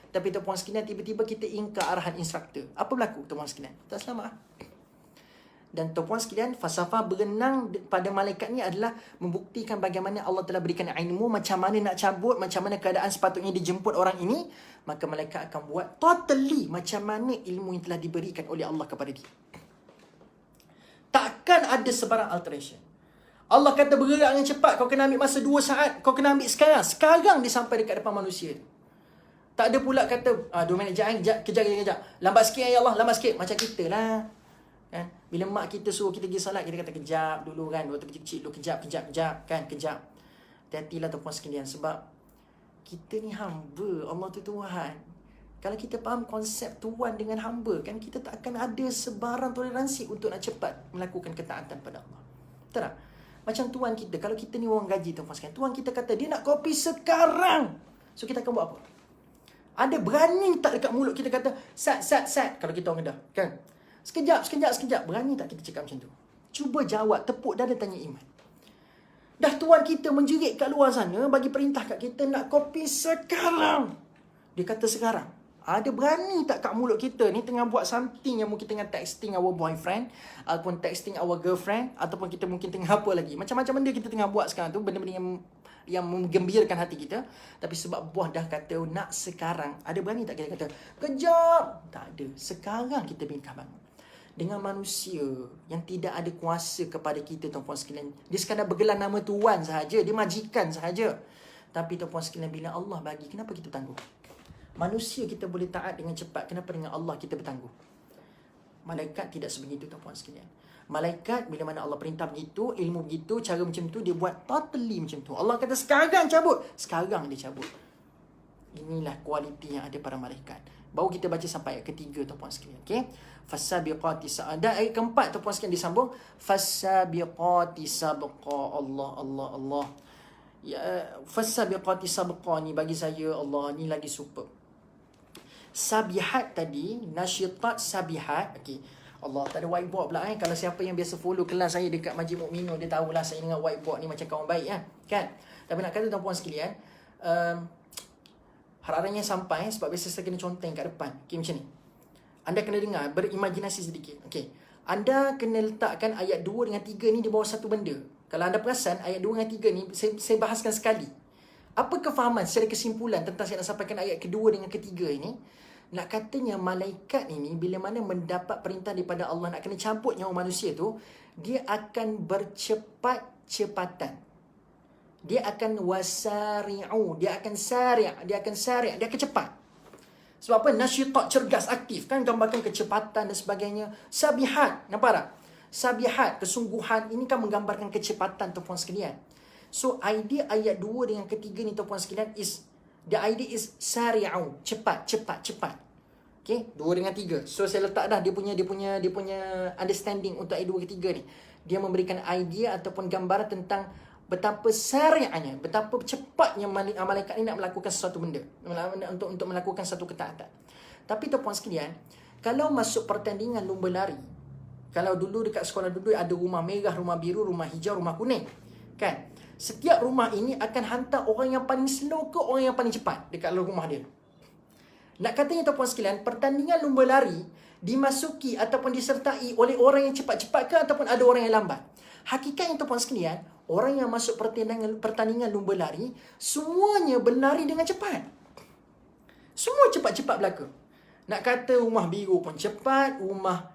Tapi tuan-puan sekalian tiba-tiba kita ingkar arahan instructor. Apa berlaku tuan-puan sekalian? Tak selamat. Dan tuan-puan sekalian, falsafah berenang pada malaikat ni adalah membuktikan bagaimana Allah telah berikan ilmu macam mana nak cabut, macam mana keadaan sepatutnya dijemput orang ini. Maka malaikat akan buat totally macam mana ilmu yang telah diberikan oleh Allah kepada dia. Takkan ada sebarang alteration. Allah kata bergerak dengan cepat, kau kena ambil masa 2 saat, kau kena ambil sekarang. Sekarang dia sampai dekat depan manusia. Tak ada pula kata 2 minit kejap. Lambat sikit ya Allah, lambat sikit. Macam kita lah. Kan? Bila mak kita suruh kita pergi salat, kita kata kejap dulu kan. Waktu kecil-kecil dulu, kejap kan, kejap. Hati-hatilah tuan-puan sekalian, sebab kita ni hamba, Allah tu Tuhan. Kalau kita faham konsep Tuhan dengan hamba, kan kita tak akan ada sebarang toleransi untuk nak cepat melakukan ketaatan pada Allah. Betul tak? Macam Tuhan kita, kalau kita ni orang gaji tuan-tuan sekalian, Tuhan kita kata dia nak kopi sekarang. So kita akan buat apa? Ada berani tak dekat mulut kita kata sat. Kalau kita orang Kedah, kan? Sekejap. Berani tak kita cakap macam tu? Cuba jawab, tepuk dada, tanya iman. Dah Tuhan kita menjerit kat luar sana, bagi perintah kat kita nak kopi sekarang. Dia kata sekarang. Ada berani tak kat mulut kita ni tengah buat something yang mungkin tengah texting our boyfriend, ataupun texting our girlfriend, ataupun kita mungkin tengah apa lagi. Macam-macam benda kita tengah buat sekarang tu, benda-benda yang menggembirakan hati kita. Tapi sebab buah dah kata nak sekarang, ada berani tak kita kata kejap? Tak ada. Sekarang kita bingkah bangun. Dengan manusia yang tidak ada kuasa kepada kita, tuan-puan sekalian. Dia sekadar bergelar nama Tuhan sahaja. Dia majikan sahaja. Tapi tuan-puan sekalian, bila Allah bagi, kenapa kita bertangguh? Manusia kita boleh taat dengan cepat. Kenapa dengan Allah kita bertangguh? Malaikat tidak sebegitu, tuan-puan sekalian. Malaikat bila mana Allah perintah begitu, ilmu begitu, cara macam tu, dia buat totally macam tu. Allah kata sekarang cabut. Sekarang dia cabut. Inilah kualiti yang ada para malaikat. Baru kita baca sampai ayat ketiga, tuan-puan sekalian. Okay? Fasabiqati sa'ada. Ayat keempat, tuan-puan sekalian, disambung. Fasabiqati sabqa. Allah. Ya, fasabiqati sabqa ni bagi saya, Allah, ni lagi super. Sabihat tadi, nasyitat sabihat. Okay. Allah, tak ada whiteboard pula. Kalau siapa yang biasa follow kelas saya dekat Majid Mukminun, dia tahulah saya dengan whiteboard ni macam kawan baik. Kan? Tapi nak kata, tuan-puan sekalian, harap-harapnya sampai, sebab biasa saya kena conteng kat depan. Okay, macam ni. Anda kena dengar, berimajinasi sedikit. Okay. Anda kena letakkan ayat 2 dengan 3 ni di bawah satu benda. Kalau anda perasan, ayat 2 dengan 3 ni, saya bahaskan sekali. Apa kefahaman secara kesimpulan tentang saya nak sampaikan ayat kedua dengan ketiga ini? Nak katanya malaikat ini, bila mana mendapat perintah daripada Allah nak kena campur nyawa manusia tu, dia akan bercepat-cepatan. Dia akan wasari'u. Dia akan sari'. Dia akan cepat. Sebab apa? Nasyitat, cergas, aktif. Kan gambarkan kecepatan dan sebagainya. Sabihat. Nampak tak? Sabihat, kesungguhan. Ini kan menggambarkan kecepatan, tuan-puan sekalian. So, idea ayat 2 dengan ketiga ni, tuan-puan sekalian, the idea is sari'u. Cepat. Okay? 2 dengan 3. So, saya letak dah dia punya understanding untuk ayat 2 ketiga ni. Dia memberikan idea ataupun gambaran tentang betapa sari'anya, betapa cepatnya malaikat ni nak melakukan sesuatu benda, untuk melakukan satu ketaatan. Tapi tuan-puan sekalian, kalau masuk pertandingan lumba lari, kalau dulu dekat sekolah dulu ada rumah merah, rumah biru, rumah hijau, rumah kuning, kan? Setiap rumah ini akan hantar orang yang paling slow ke orang yang paling cepat dekat rumah dia. Nak katanya, tuan-puan sekalian, pertandingan lumba lari dimasuki ataupun disertai oleh orang yang cepat-cepat ke ataupun ada orang yang lambat. Hakikatnya, tuan-puan sekalian, orang yang masuk pertandingan lumba lari, semuanya berlari dengan cepat. Semua cepat-cepat belaka. Nak kata rumah biru pun cepat, rumah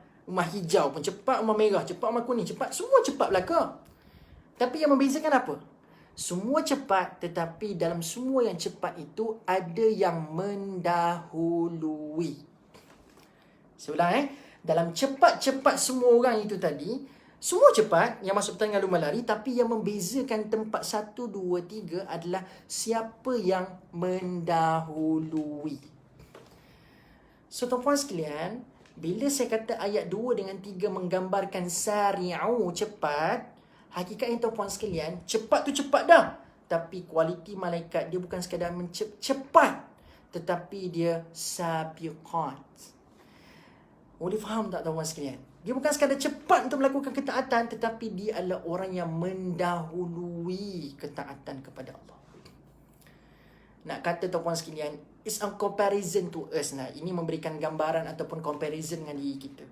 hijau pun cepat, rumah merah cepat, rumah kuning cepat, semua cepat belaka. Tapi yang membezakan apa? Semua cepat, tetapi dalam semua yang cepat itu ada yang mendahului. Saya ulang dalam cepat-cepat semua orang itu tadi, semua cepat yang masuk pertandingan lumba lari, tapi yang membezakan tempat 1, 2, 3 adalah siapa yang mendahului. So, tuan-puan sekalian, bila saya kata ayat 2 dengan 3 menggambarkan sari'u, cepat, hakikatnya, tuan-puan sekalian, cepat tu cepat dah. Tapi kualiti malaikat dia bukan sekadar cepat, tetapi dia sabiqat. Boleh faham tak, tuan-puan sekalian? Dia bukan sekadar cepat untuk melakukan ketaatan, tetapi dia adalah orang yang mendahului ketaatan kepada Allah. Nak kata, tuan-puan sekalian, it's a comparison to us. Ini memberikan gambaran ataupun comparison dengan diri kita.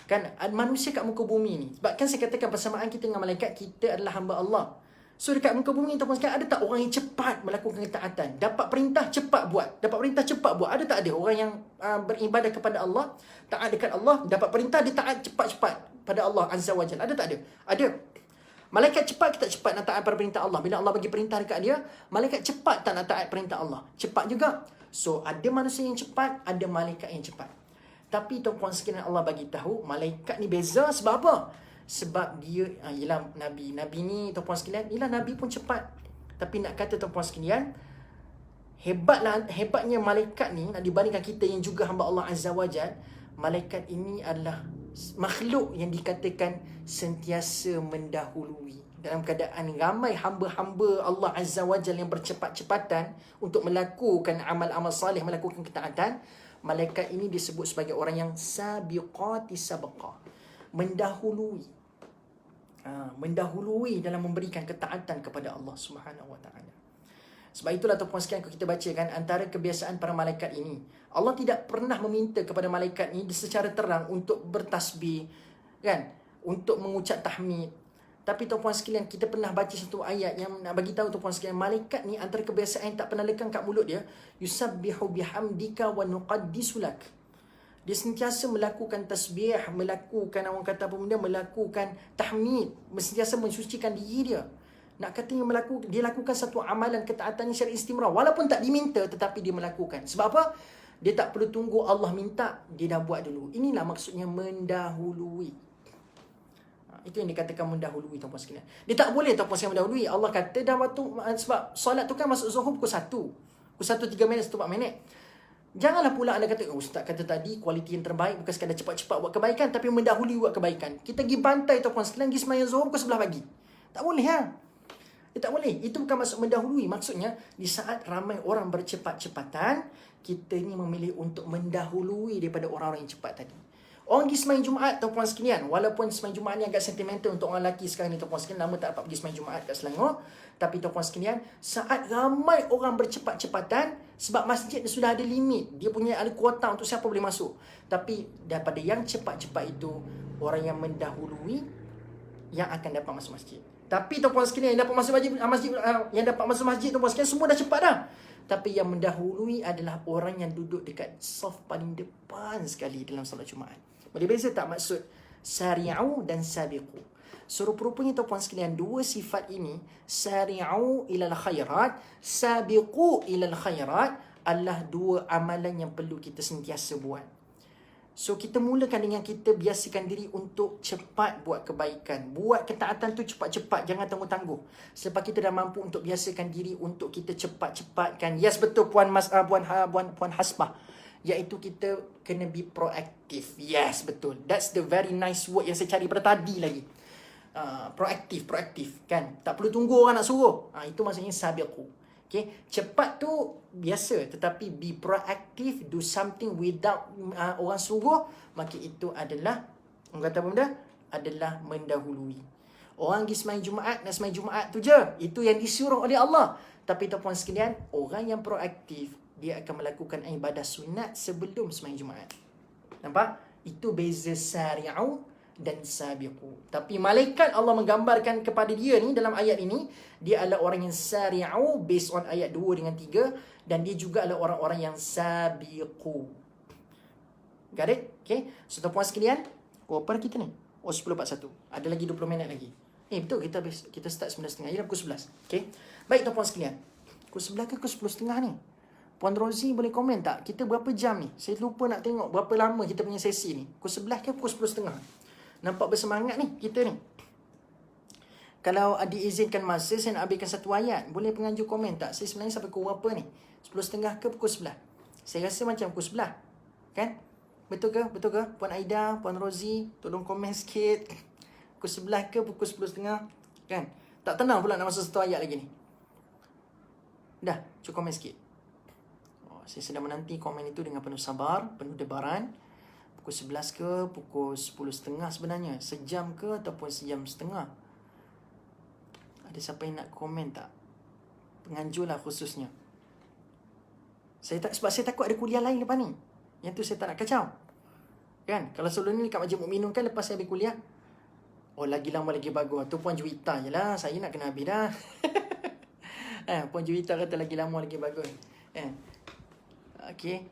Kan, manusia kat muka bumi ni. Sebab kan saya katakan persamaan kita dengan malaikat, kita adalah hamba Allah. So, dekat muka bumi ni, tuan-puan sekalian, ada tak orang yang cepat melakukan ketaatan? Dapat perintah, cepat buat. Ada tak ada orang yang beribadah kepada Allah, taat dekat Allah, dapat perintah, dia taat cepat-cepat pada Allah Azza wa Jalla? Ada tak ada? Ada. Malaikat cepat ke tak cepat nak taat pada perintah Allah? Bila Allah bagi perintah dekat dia, malaikat cepat tak nak taat perintah Allah? Cepat juga. So, ada manusia yang cepat, ada malaikat yang cepat. Tapi tuan-puan sekalian, Allah bagi tahu malaikat ni beza sebab apa? Sebab dia ialah Nabi. Nabi ni, tuan-puan sekalian, ialah Nabi pun cepat. Tapi nak kata, tuan-puan sekalian, Hebatnya malaikat ni, nak dibandingkan kita yang juga hamba Allah Azza wa Jal, malaikat ini adalah makhluk yang dikatakan sentiasa mendahului. Dalam keadaan ramai hamba-hamba Allah Azza wa Jal yang bercepat-cepatan untuk melakukan amal-amal salih, melakukan ketaatan, malaikat ini disebut sebagai orang yang sabiqati sabqa, mendahului. Mendahului dalam memberikan ketaatan kepada Allah Subhanahu wa taala. Sebab itulah tuan-tuan sekalian, kita bacakan antara kebiasaan para malaikat ini. Allah tidak pernah meminta kepada malaikat ini secara terang untuk bertasbih, kan? Untuk mengucap tahmid. Tapi tuan-tuan sekalian, kita pernah baca satu ayat yang nak bagi tahu tuan-tuan sekalian, malaikat ni antara kebiasaan yang tak pernah lekang kat mulut dia, yusabbihu bihamdika wa nuqaddisu lak. Dia sentiasa melakukan tasbih, melakukan orang kata apa benda, melakukan tahmid, sentiasa mensucikan diri dia. Nak katanya dia lakukan satu amalan ketaatan secara istimrar, walaupun tak diminta tetapi dia melakukan. Sebab apa? Dia tak perlu tunggu Allah minta, dia dah buat dulu. Inilah maksudnya mendahului. Itu yang dikatakan mendahului tuan-puan sekalian. Dia tak boleh tuan-puan sekalian mendahului. Allah kata dah waktu, sebab solat tu kan masuk Zuhur pukul 1. Pukul 1 3 minit, 1 4 minit. Janganlah pula anda kata, ustaz kata tadi kualiti yang terbaik bukan sekadar cepat-cepat buat kebaikan, tapi mendahului buat kebaikan. Kita pergi bantai tuan-puan sekalian, pergi sembahyang Zuhur pukul 11 pagi. Tak boleh Dia tak boleh. Itu bukan maksud mendahului. Maksudnya, di saat ramai orang bercepat-cepatan, kita ni memilih untuk mendahului daripada orang-orang yang cepat tadi. Orang pergi sembahyang Jumaat tuan-puan sekalian, walaupun sembahyang Jumaat ni agak sentimental untuk orang lelaki sekarang ni tuan-puan sekalian, lama tak dapat pergi sembahyang Jumaat kat Selangor. Tapi tuan-puan sekalian, saat ramai orang bercepat-cepatan, sebab masjid sudah ada limit, dia punya ada kuota untuk siapa boleh masuk. Tapi daripada yang cepat-cepat itu, orang yang mendahului yang akan dapat masuk masjid. Tapi tuan-puan sekalian, yang dapat masuk masjid, yang dapat masuk masjid tuan-puan sekalian semua dah cepat dah. Tapi yang mendahului adalah orang yang duduk dekat saf paling depan sekali dalam solat Jumaat. Boleh beza tak maksud sari'u dan sabiqu? Serupa-rupanya tuan-puan sekalian, dua sifat ini, sari'u ilal khairat, sabiqu ilal khairat, adalah dua amalan yang perlu kita sentiasa buat. So kita mulakan dengan kita biasakan diri untuk cepat buat kebaikan. Buat ketaatan tu cepat-cepat, jangan tangguh-tangguh. Selepas kita dah mampu untuk biasakan diri untuk kita cepat-cepatkan. Yes, betul Puan Hasbah. Iaitu kita kena be proaktif. Yes, betul. That's the very nice word yang saya cari pada tadi lagi. Proaktif kan. Tak perlu tunggu orang nak suruh. Itu maksudnya sabiqu. Okay. Cepat tu biasa, tetapi be proactive, do something without orang suruh, maka itu adalah, orang kata apa benda? Adalah mendahului. Orang pergi sembahyang Jumaat, nak sembahyang Jumaat tu je. Itu yang disuruh oleh Allah. Tapi tuan-puan sekalian, orang yang proaktif, dia akan melakukan ibadah sunat sebelum sembahyang Jumaat. Nampak? Itu beza sari'u dan sabiqu. Tapi malaikat Allah menggambarkan kepada dia ni dalam ayat ini, dia adalah orang yang sari'u based on ayat 2 dengan 3, dan dia juga adalah orang-orang yang sabiqu. Got it? Okay. So tuan-puan sekalian, apa kita ni? 10.41. Ada lagi 20 minit lagi. Betul, kita start 9.30. Jadi pukul 11. Okay. Baik tuan-puan sekalian. Pukul 11 ke pukul 10.30 ni? Puan Rozi boleh komen tak? Kita berapa jam ni? Saya lupa nak tengok berapa lama kita punya sesi ni. Pukul 11 ke pukul 10.30? Nampak bersemangat ni kita ni. Kalau diizinkan masa, saya nak ambilkan satu ayat. Boleh penganjur komen tak? Saya sebenarnya sampai pukul berapa ni? 10.30 ke pukul 11? Saya rasa macam pukul 11. Kan? Betul ke? Betul ke? Puan Aida, Puan Rozi, tolong komen sikit. Pukul 11 ke pukul 10.30? Kan? Tak tenang pula nak masuk satu ayat lagi ni. Dah, cuba komen sikit. Saya sedang menanti komen itu dengan penuh sabar, penuh debaran. Pukul 11 ke pukul 10.30 sebenarnya? Sejam ke ataupun sejam setengah? Ada siapa yang nak komen tak? Penganjur lah khususnya. Sebab saya takut ada kuliah lain lepas ni. Yang tu saya tak nak kacau. Kan? Kalau sebelum ni kat Majlis Mukminun kan, lepas saya habis kuliah, oh lagi lama lagi bagus. Tu Puan Juwita je lah. Saya nak kena habis dah. Puan Juwita kata lagi lama lagi bagus. Okay.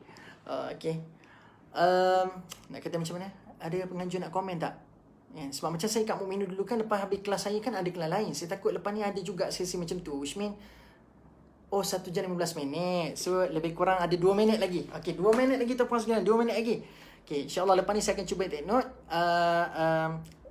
Nak kata macam mana? Ada penganjur nak komen tak? Sebab macam saya kat Mukminun dulu kan, lepas habis kelas saya kan ada kelas lain. Saya takut lepas ni ada juga sesi macam tu. Which mean 1 jam 15 minit. So lebih kurang ada 2 minit lagi. Okay, 2 minit lagi tuan-puan sekalian. 2 minit lagi. Okay, insyaAllah lepas ni saya akan cuba take note.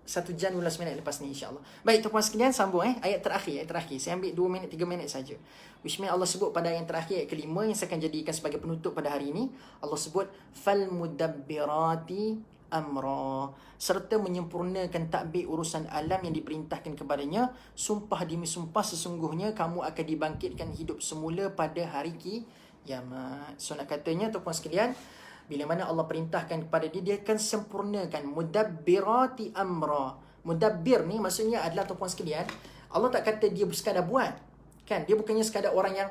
1 jam 15 minit lepas ni insya-Allah. Baik tuan-tuan sekalian, sambung ayat terakhir. Saya ambil 2 minit 3 minit saja. Which means Allah sebut pada ayat terakhir, ayat kelima yang saya akan jadikan sebagai penutup pada hari ini. Allah sebut fal mudabbirati amra, serta menyempurnakan tadbir urusan alam yang diperintahkan kepadanya. Sumpah demi sumpah, sesungguhnya kamu akan dibangkitkan hidup semula pada hari kiamat. So nak katanya tuan-tuan sekalian, bila mana Allah perintahkan kepada dia akan sempurnakan mudabbirati amra. Mudabbir ni maksudnya adalah tuan-tuan sekalian, Allah tak kata dia sekadar buat. Kan? Dia bukannya sekadar orang yang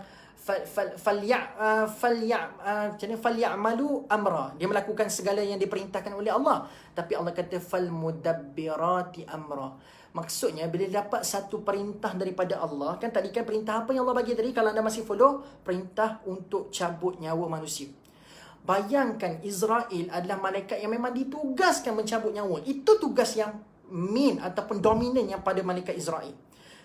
falyamalu amra. Dia melakukan segala yang diperintahkan oleh Allah. Tapi Allah kata fal mudabbirati amra. Maksudnya bila dapat satu perintah daripada Allah, kan tadi kan perintah apa yang Allah bagi tadi kalau anda masih follow? Perintah untuk cabut nyawa manusia. Bayangkan Israel adalah malaikat yang memang ditugaskan mencabut nyawa. Itu tugas yang main ataupun dominan yang pada malaikat Israel.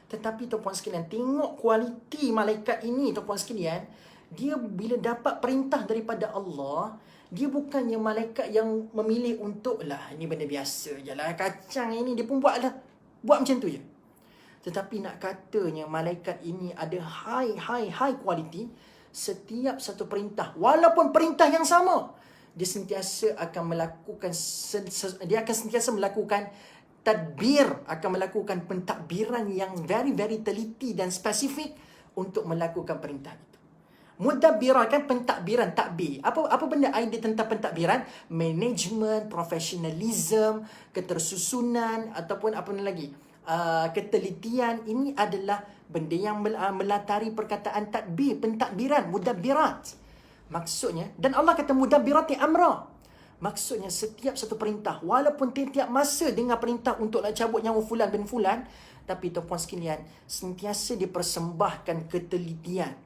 Tetapi tuan-puan sekalian, tengok kualiti malaikat ini tuan-puan sekalian. Dia bila dapat perintah daripada Allah, dia bukannya malaikat yang memilih untuk lah ini benda biasa je lah, kacang ini dia pun buat macam tu je. Tetapi nak katanya malaikat ini ada high quality. Setiap satu perintah, walaupun perintah yang sama, dia sentiasa akan melakukan tadbir, akan melakukan pentadbiran yang very teliti dan spesifik untuk melakukan perintah itu. Mudabbirah kan pentadbiran, takbir. Apa benda idea tentang pentadbiran? Management, professionalism, ketersusunan ataupun apa lagi? Ketelitian. Ini adalah benda yang melatari perkataan tadbir, pentadbiran, mudabbirat. Maksudnya, dan Allah kata mudabbirati amra. Maksudnya setiap satu perintah, walaupun tiap masa dengar perintah untuk nak cabut nyawa fulan bin fulan, tapi tuan-puan sekalian, sentiasa dipersembahkan ketelitian.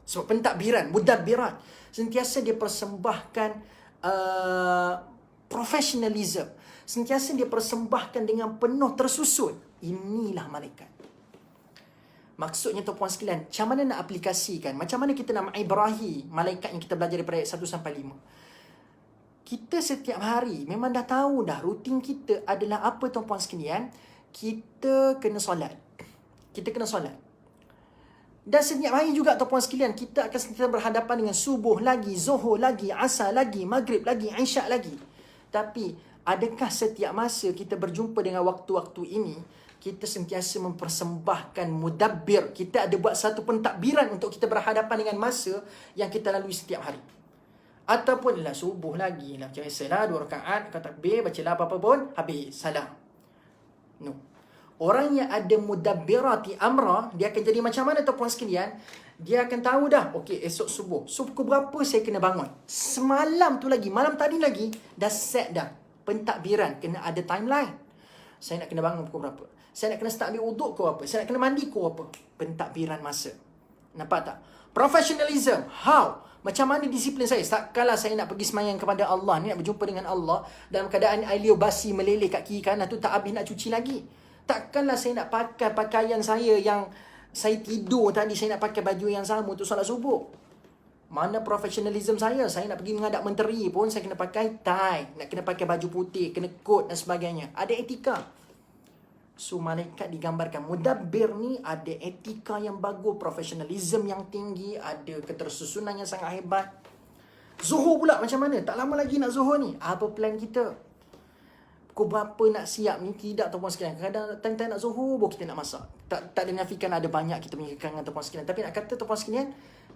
Sebab pentadbiran, mudabbirat, sentiasa dipersembahkan professionalism. Sentiasa dipersembahkan dengan penuh tersusun. Inilah malaikat. Maksudnya tuan-puan sekalian, macam mana nak aplikasikan? Macam mana kita nak mengibrahi malaikat yang kita belajar daripada ayat 1 sampai 5? Kita setiap hari memang dah tahu dah rutin kita adalah apa tuan-puan sekalian? Kita kena solat. Dan setiap hari juga tuan-puan sekalian, kita akan sentiasa berhadapan dengan subuh lagi, zuhur lagi, asar lagi, maghrib lagi, isyak lagi. Tapi adakah setiap masa kita berjumpa dengan waktu-waktu ini, kita sentiasa mempersembahkan mudabbir? Kita ada buat satu pentadbiran untuk kita berhadapan dengan masa yang kita lalui setiap hari. Ataupun lah subuh lagi lah, macam biasalah 2 rakaat, kata takbir, bacalah apa-apa pun, habis, salam. No. Orang yang ada mudabbirati amra, dia akan jadi macam mana tuan-puan sekalian? Dia akan tahu dah, okey, esok subuh pukul berapa saya kena bangun. Semalam tu lagi, malam tadi lagi, dah set dah pentadbiran, kena ada timeline. Saya nak kena bangun pukul berapa? Saya nak kena start ambil uduk pukul apa? Saya nak kena mandi pukul apa? Pentadbiran masa. Nampak tak? Professionalism. How? Macam mana disiplin saya? Kala saya nak pergi semayang kepada Allah ni, nak berjumpa dengan Allah, dalam keadaan air liur basi meleleh kat kiri kanan tu, tak habis nak cuci lagi. Takkanlah saya nak pakai pakaian saya yang saya tidur tadi, saya nak pakai baju yang sama untuk solat subuh. Mana professionalism saya? Saya nak pergi menghadap menteri pun saya kena pakai tie, nak kena pakai baju putih, kena coat dan sebagainya. Ada etika. So malaikat digambarkan, mudabbir ni ada etika yang bagus, professionalism yang tinggi, ada ketersusunan yang sangat hebat. Zuhur pula macam mana? Tak lama lagi nak zuhur ni. Apa plan kita? Pukul berapa nak siap ni? Tidak tuan-puan sekalian. Kadang-kadang time-time nak zuhur baru kita nak masak. Tak dinafikan ada banyak kita punya kekangan tuan-puan sekalian. Tapi nak kata tuan-puan sekalian,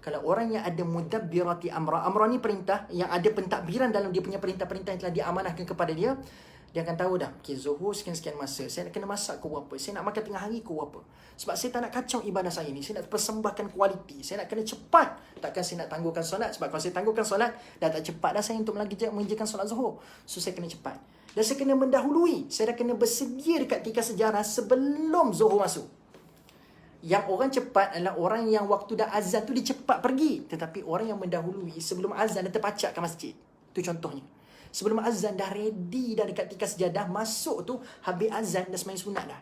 kalau orang yang ada mudabbirati amra, amra ni perintah yang ada pentadbiran dalam dia punya perintah-perintah yang telah diamanahkan kepada dia, dia akan tahu dah, okay, zuhur sekian-sekian masa, saya nak kena masak pukul berapa, saya nak makan tengah hari pukul berapa. Sebab saya tak nak kacau ibadah saya ni, saya nak persembahkan kualiti, saya nak kena cepat. Takkan saya nak tangguhkan solat, sebab kalau saya tangguhkan solat, dah tak cepat dah saya untuk mengerjakan solat zuhur. So saya kena cepat. Dan saya kena mendahului, saya dah kena bersedia dekat tika sejarah sebelum zuhur masuk. Yang orang cepat adalah orang yang waktu dah azan tu dia cepat pergi. Tetapi orang yang mendahului sebelum azan dia terpacak ke masjid. Itu contohnya. Sebelum azan dah ready dah dekat tika sejadah, masuk tu habis azan dah sembahyang sunat dah.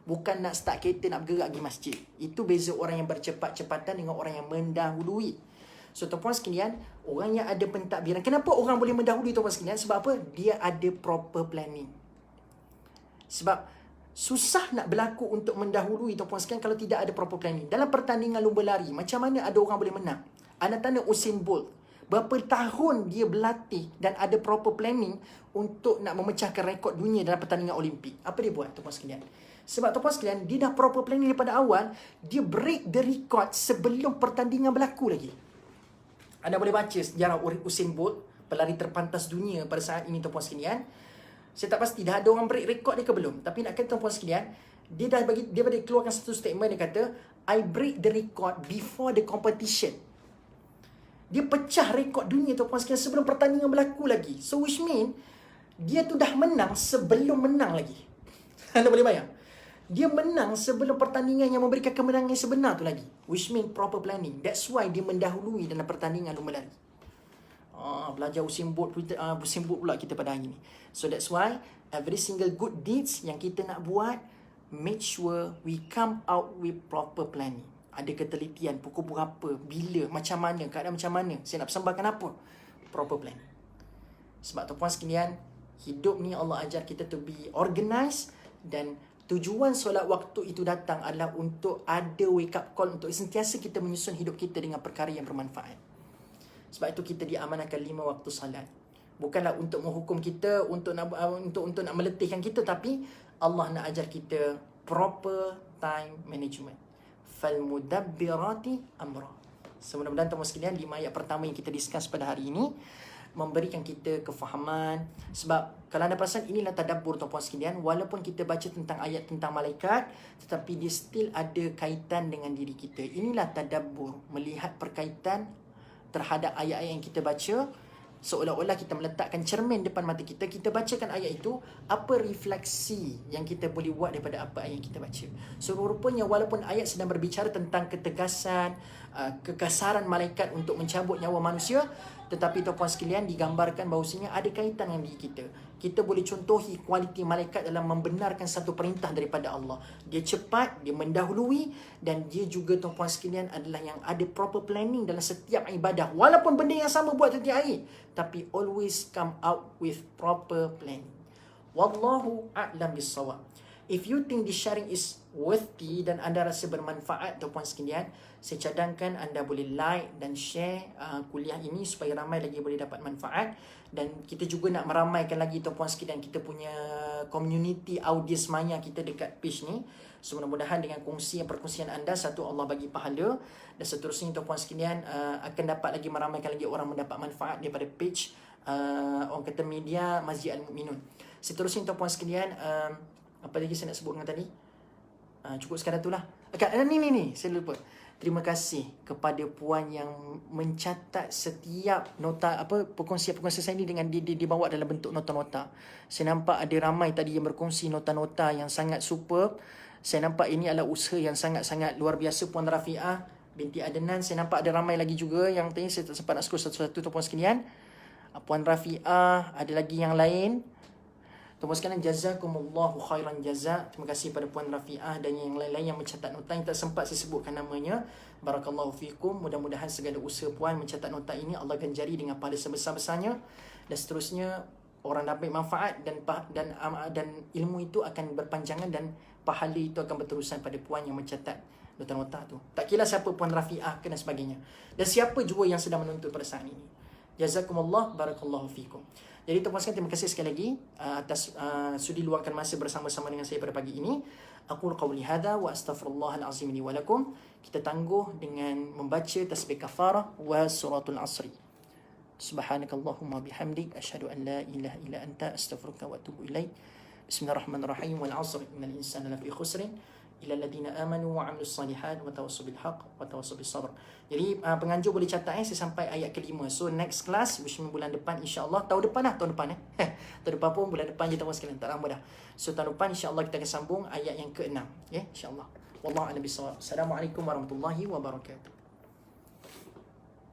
Bukan nak start kereta nak bergerak pergi masjid. Itu beza orang yang bercepat-cepatan dengan orang yang mendahului. So tuan-puan sekalian, orang yang ada pentadbiran, kenapa orang boleh mendahului tuan-puan sekalian? Sebab apa? Dia ada proper planning. Sebab susah nak berlaku untuk mendahului tuan-puan sekalian kalau tidak ada proper planning. Dalam pertandingan lumba lari, macam mana ada orang boleh menang? Anda tanya Usain Bolt, berapa tahun dia berlatih dan ada proper planning untuk nak memecahkan rekod dunia dalam pertandingan Olimpik. Apa dia buat tuan-puan sekalian? Sebab tuan-puan sekalian, dia dah proper planning daripada awal, dia break the record sebelum pertandingan berlaku lagi. Anda boleh baca sejarah Usain Bolt, pelari terpantas dunia pada saat ini tuan-puan sekalian. Saya tak pasti dah ada orang break rekod dia ke belum. Tapi nak kata tuan-puan sekalian, dia dah keluarkan satu statement, dia kata, I break the record before the competition. Dia pecah rekod dunia tuan-puan sekalian sebelum pertandingan berlaku lagi. So which mean, dia tu dah menang sebelum menang lagi. Anda boleh bayang? Dia menang sebelum pertandingan yang memberikan kemenangan yang sebenar tu lagi. Which mean proper planning. That's why dia mendahului dalam pertandingan lumba lari. Belajar Usain Bolt pula kita pada hari ni. So that's why every single good deeds yang kita nak buat, make sure we come out with proper planning. Ada ketelitian, pukul berapa, bila, macam mana, keadaan macam mana, saya nak persembahkan apa. Proper planning. Sebab tuan-puan sekalian, hidup ni Allah ajar kita to be organised, dan tujuan solat waktu itu datang adalah untuk ada wake up call, untuk sentiasa kita menyusun hidup kita dengan perkara yang bermanfaat. Sebab itu kita diamanahkan 5 waktu salat. Bukanlah untuk menghukum kita, untuk nak meletihkan kita, tapi Allah nak ajar kita proper time management. Falmudabbirati amra. So mudah-mudahan teman-teman sekalian, 5 ayat pertama yang kita discuss pada hari ini memberikan kita kefahaman. Sebab kalau anda perasan, inilah tadabbur tuan-puan sekalian. Walaupun kita baca tentang ayat tentang malaikat, tetapi dia still ada kaitan dengan diri kita. Inilah tadabbur, melihat perkaitan terhadap ayat-ayat yang kita baca, seolah-olah kita meletakkan cermin depan mata kita. Kita bacakan ayat itu, apa refleksi yang kita boleh buat daripada apa ayat yang kita baca. So rupanya walaupun ayat sedang berbicara tentang ketegasan, kekasaran malaikat untuk mencabut nyawa manusia, tetapi tuan-puan sekalian, digambarkan bahawasanya ada kaitan dengan diri kita. Kita boleh contohi kualiti malaikat dalam membenarkan satu perintah daripada Allah. Dia cepat, dia mendahului, dan dia juga tuan-puan sekalian adalah yang ada proper planning dalam setiap ibadah. Walaupun benda yang sama buat setiap hari, tapi always come out with proper planning. Wallahu a'lam bissawab. If you think this sharing is worthy dan anda rasa bermanfaat tuan-puan sekalian, saya cadangkan anda boleh like dan share kuliah ini supaya ramai lagi boleh dapat manfaat. Dan kita juga nak meramaikan lagi tuan-puan sekalian kita punya community audience maya kita dekat page ni. So mudah-mudahan dengan perkongsian anda, satu, Allah bagi pahala, dan seterusnya tuan-puan sekalian akan dapat lagi meramaikan lagi orang mendapat manfaat daripada page orang kata media Masjid Al-Mu'minun. Seterusnya tuan-puan sekalian, apa lagi saya nak sebut dengan tadi? Cukup sekadar itulah. Ni saya lupa. Terima kasih kepada puan yang mencatat setiap nota, perkongsian saya ni dengan dibawa dalam bentuk nota-nota. Saya nampak ada ramai tadi yang berkongsi nota-nota yang sangat superb. Saya nampak ini adalah usaha yang sangat-sangat luar biasa Puan Rafiah binti Adnan. Saya nampak ada ramai lagi juga yang tadi saya tak sempat nak scroll satu-satu tuan-puan sekalian. Puan Rafiah, ada lagi yang lain. Tuan-puan sekalian, jazakumullahu khairan jaza. Terima kasih pada Puan Rafiah dan yang lain-lain yang mencatat nota yang tak sempat saya sebutkan namanya. Barakallahu fikum. Mudah-mudahan segala usaha puan mencatat nota ini Allah ganjari dengan pahala sebesar-besarnya. Dan seterusnya orang dapat manfaat dan ilmu itu akan berpanjangan dan pahala itu akan berterusan pada puan yang mencatat nota-nota tu. Tak kira siapa Puan Rafiah dan sebagainya. Dan siapa juga yang sedang menuntut pada saat ini. Jazakumullah, barakallahu fikum. Jadi tuan-puan sekalian, terima kasih sekali lagi atas sudi luangkan masa bersama-sama dengan saya pada pagi ini. Aku qauli hadza wa astaghfirullahal azim li wa lakum. Kita tangguh dengan membaca tasbih kafarah wa suratul asri. Subhanakallahumma bihamdik asyhadu an la ilaha illa anta astaghfiruka wa atubu ilaik. Bismillahirrahmanirrahim. Wal 'asri innal insana lafi khusrin illa alladziina aamanu wa 'amilus shalihaat wa tawassaw bil haqq wa tawassaw bis sabr. Jadi penganjur boleh catat saya sampai ayat ke-5. So next class which bulan depan insya-Allah, tahun depan tahun depan pun bulan depan je tuan sekalian, tak lama dah. So tahun depan insya-Allah kita akan sambung ayat yang ke-6 ya, insya-Allah. Wallahu a'lam bissawab. Assalamualaikum warahmatullahi wabarakatuh.